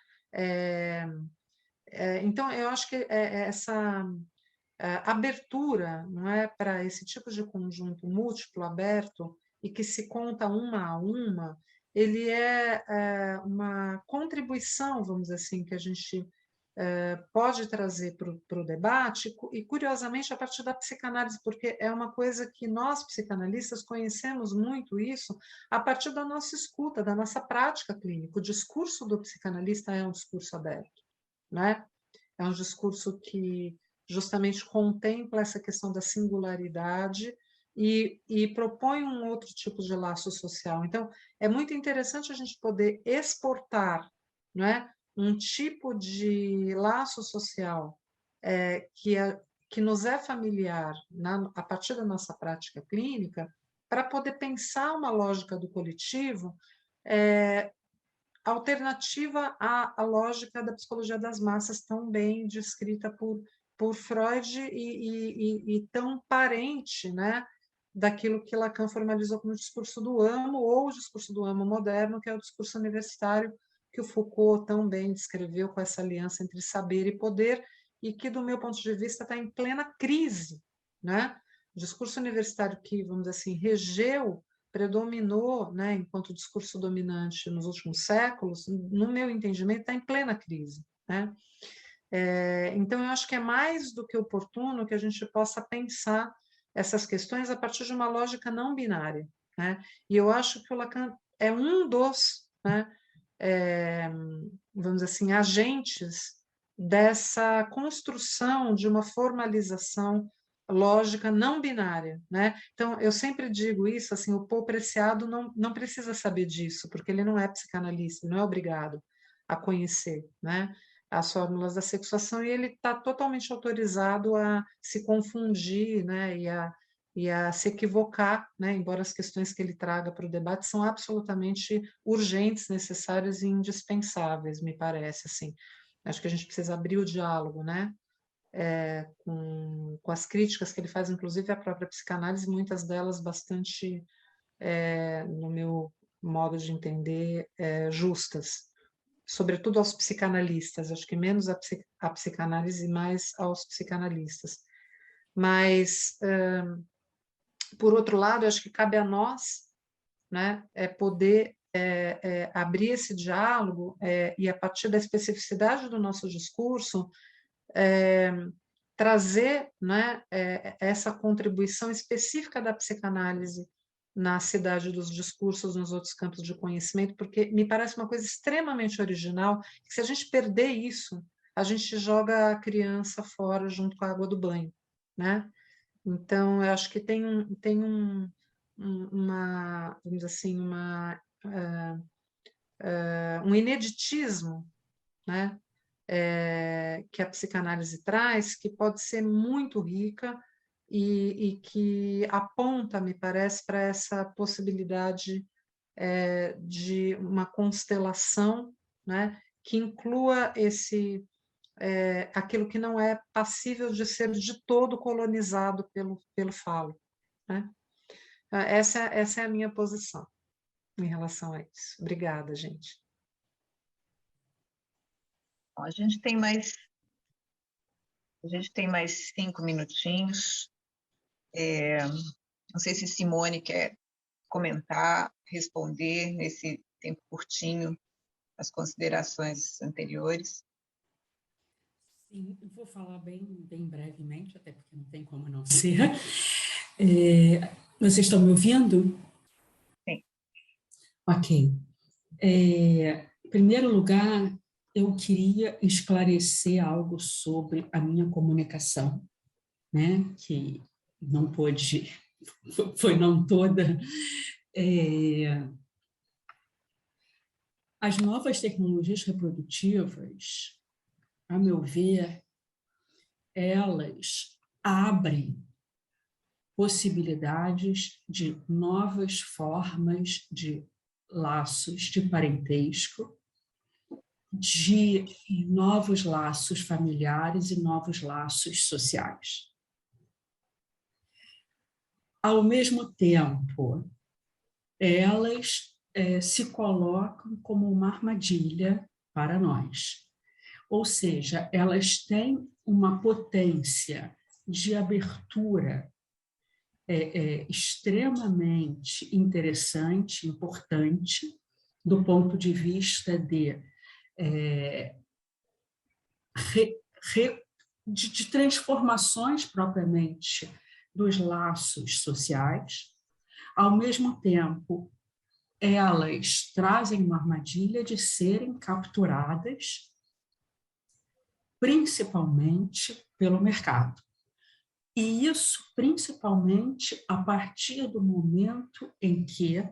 Então, eu acho que essa abertura, não é, para esse tipo de conjunto múltiplo, aberto, e que se conta uma a uma, ele uma contribuição, vamos dizer assim, que a gente pode trazer para o debate, e curiosamente a partir da psicanálise, porque é uma coisa que nós, psicanalistas, conhecemos muito isso a partir da nossa escuta, da nossa prática clínica. O discurso do psicanalista é um discurso aberto, né? É um discurso que justamente contempla essa questão da singularidade e propõe um outro tipo de laço social. Então, é muito interessante a gente poder exportar, não é, um tipo de laço social que nos é familiar a partir da nossa prática clínica, para poder pensar uma lógica do coletivo alternativa à lógica da psicologia das massas, tão bem descrita por Freud e tão parente, né, daquilo que Lacan formalizou como o discurso do amo, ou o discurso do amo moderno, que é o discurso universitário, que o Foucault tão bem descreveu com essa aliança entre saber e poder, e que, do meu ponto de vista, está em plena crise, né? O discurso universitário que, vamos dizer assim, regeu, predominou, né, enquanto discurso dominante nos últimos séculos, no meu entendimento, está em plena crise, né? Então, eu acho que é mais do que oportuno que a gente possa pensar essas questões a partir de uma lógica não binária, né? E eu acho que o Lacan é um dos, né, vamos dizer assim, agentes dessa construção de uma formalização lógica não binária, né? Então, eu sempre digo isso, assim, o Paul Preciado não precisa saber disso, porque ele não é psicanalista, não é obrigado a conhecer, né, as fórmulas da sexuação, e ele está totalmente autorizado a se confundir, né, e a se equivocar, né, embora as questões que ele traga para o debate são absolutamente urgentes, necessárias e indispensáveis, me parece, assim. Acho que a gente precisa abrir o diálogo, né, com as críticas que ele faz, inclusive, à própria psicanálise, muitas delas bastante, no meu modo de entender, justas, sobretudo aos psicanalistas, acho que menos à psicanálise e mais aos psicanalistas. Mas, por outro lado, acho que cabe a nós, né, poder abrir esse diálogo e, a partir da especificidade do nosso discurso, trazer, né, essa contribuição específica da psicanálise na cidade dos discursos, nos outros campos de conhecimento, porque me parece uma coisa extremamente original, que se a gente perder isso, a gente joga a criança fora junto com a água do banho, né? Então, eu acho que tem uma, vamos dizer assim, um ineditismo, né, que a psicanálise traz, que pode ser muito rica e que aponta, me parece, para essa possibilidade de uma constelação, né, que inclua aquilo que não é passível de ser de todo colonizado pelo falo, né? Essa é a minha posição em relação a isso. Obrigada, gente. Bom, a gente tem mais 5 minutinhos. Não sei se Simone quer comentar, responder nesse tempo curtinho as considerações anteriores. Sim, eu vou falar bem brevemente, até porque não tem como não ser. Vocês estão me ouvindo? Sim. Ok. Em primeiro lugar, eu queria esclarecer algo sobre a minha comunicação, né, que não pôde, foi não toda. As novas tecnologias reprodutivas, a meu ver, elas abrem possibilidades de novas formas de laços de parentesco, de novos laços familiares e novos laços sociais. Ao mesmo tempo, elas se colocam como uma armadilha para nós. Ou seja, elas têm uma potência de abertura extremamente interessante, importante, do ponto de vista de transformações propriamente dos laços sociais. Ao mesmo tempo, elas trazem uma armadilha de serem capturadas, principalmente pelo mercado. E isso principalmente a partir do momento em que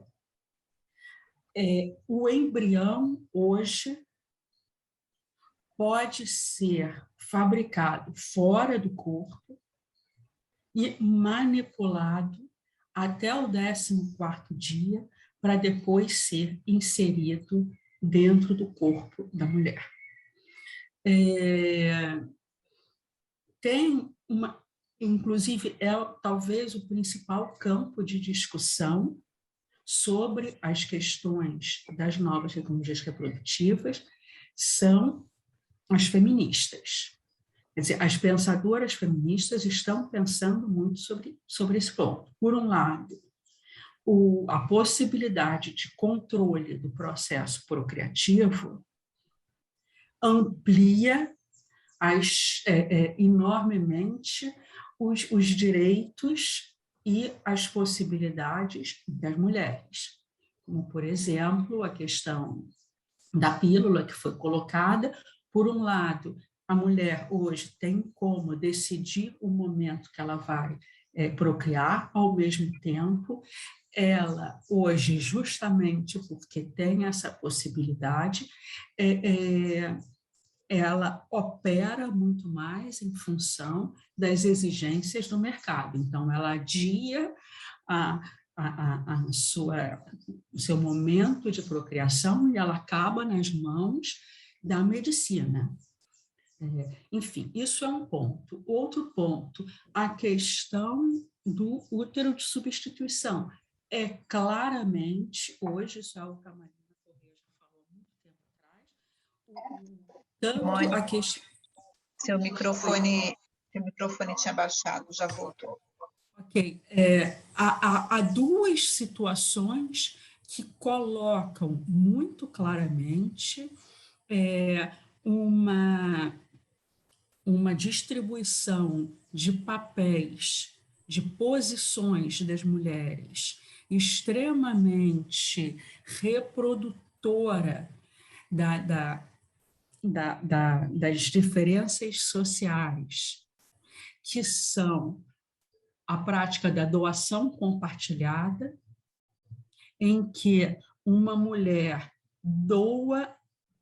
o embrião hoje pode ser fabricado fora do corpo e manipulado até o 14º dia para depois ser inserido dentro do corpo da mulher. Tem uma, inclusive, talvez o principal campo de discussão sobre as questões das novas tecnologias reprodutivas são as feministas. Quer dizer, as pensadoras feministas estão pensando muito sobre esse ponto. Por um lado, a possibilidade de controle do processo procriativo amplia enormemente os direitos e as possibilidades das mulheres. Como, por exemplo, a questão da pílula que foi colocada. Por um lado, a mulher hoje tem como decidir o momento que ela vai procriar, ao mesmo tempo, ela hoje, justamente porque tem essa possibilidade, ela opera muito mais em função das exigências do mercado. Então, ela adia o seu momento de procriação e ela acaba nas mãos da medicina. Enfim, isso é um ponto. Outro ponto, a questão do útero de substituição. Claramente, hoje, isso é algo que a Marina Correia já falou há muito tempo atrás, tanto a questão... Seu microfone tinha baixado, já voltou. Ok. Há duas situações que colocam muito claramente uma distribuição de papéis, de posições das mulheres extremamente reprodutora das diferenças sociais, que são a prática da doação compartilhada, em que uma mulher doa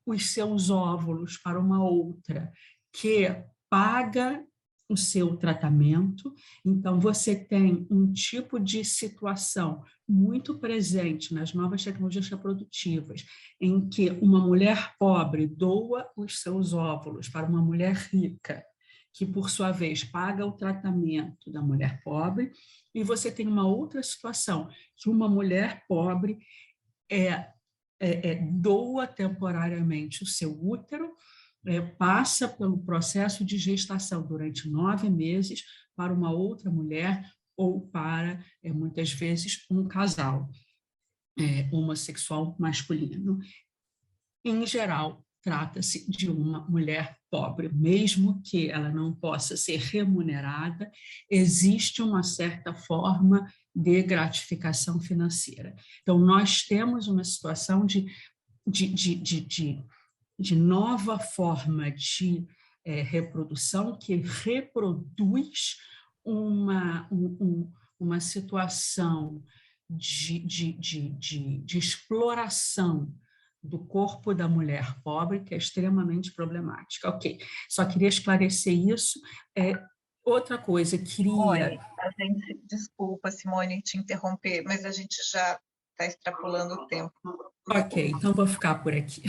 os seus óvulos para uma outra que paga o seu tratamento. Então, você tem um tipo de situação muito presente nas novas tecnologias reprodutivas, em que uma mulher pobre doa os seus óvulos para uma mulher rica, que, por sua vez, paga o tratamento da mulher pobre, e você tem uma outra situação, que uma mulher pobre doa temporariamente o seu útero, passa pelo processo de gestação durante 9 meses para uma outra mulher ou para, muitas vezes, um casal homossexual masculino. Em geral, trata-se de uma mulher pobre, mesmo que ela não possa ser remunerada, existe uma certa forma de gratificação financeira. Então, nós temos uma situação de nova forma de reprodução que reproduz uma situação de exploração do corpo da mulher pobre, que é extremamente problemática. Ok, só queria esclarecer isso. Outra coisa, queria... Desculpa, Simone, te interromper, mas a gente já está extrapolando o tempo. Ok, então vou ficar por aqui.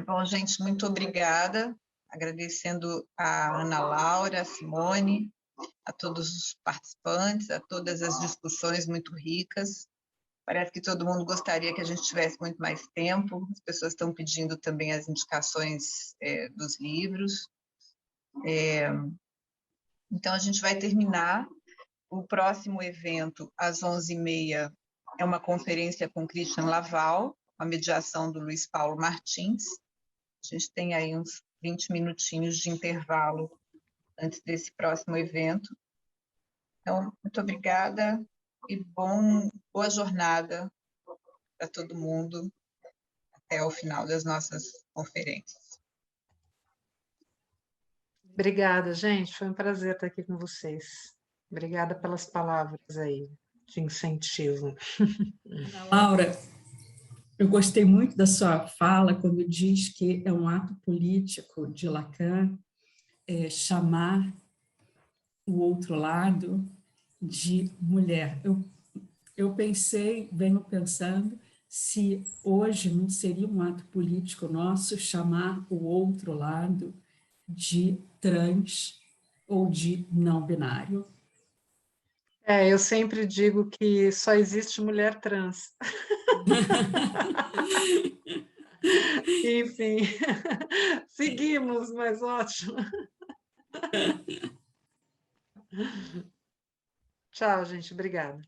Bom, gente, muito obrigada. Agradecendo a Ana Laura, a Simone, a todos os participantes, a todas as discussões muito ricas. Parece que todo mundo gostaria que a gente tivesse muito mais tempo. As pessoas estão pedindo também as indicações dos livros. Então, a gente vai terminar. O próximo evento, às 11h30, é uma conferência com Christian Laval, a mediação do Luiz Paulo Martins. A gente tem aí uns 20 minutinhos de intervalo antes desse próximo evento. Então, muito obrigada e boa jornada para todo mundo até o final das nossas conferências. Obrigada, gente. Foi um prazer estar aqui com vocês. Obrigada pelas palavras aí de incentivo. Ana Laura, eu gostei muito da sua fala quando diz que é um ato político de Lacan chamar o outro lado de mulher. Eu pensei, venho pensando, se hoje não seria um ato político nosso chamar o outro lado de trans ou de não binário. Eu sempre digo que só existe mulher trans. Enfim, seguimos, mas ótimo. Tchau, gente. Obrigada.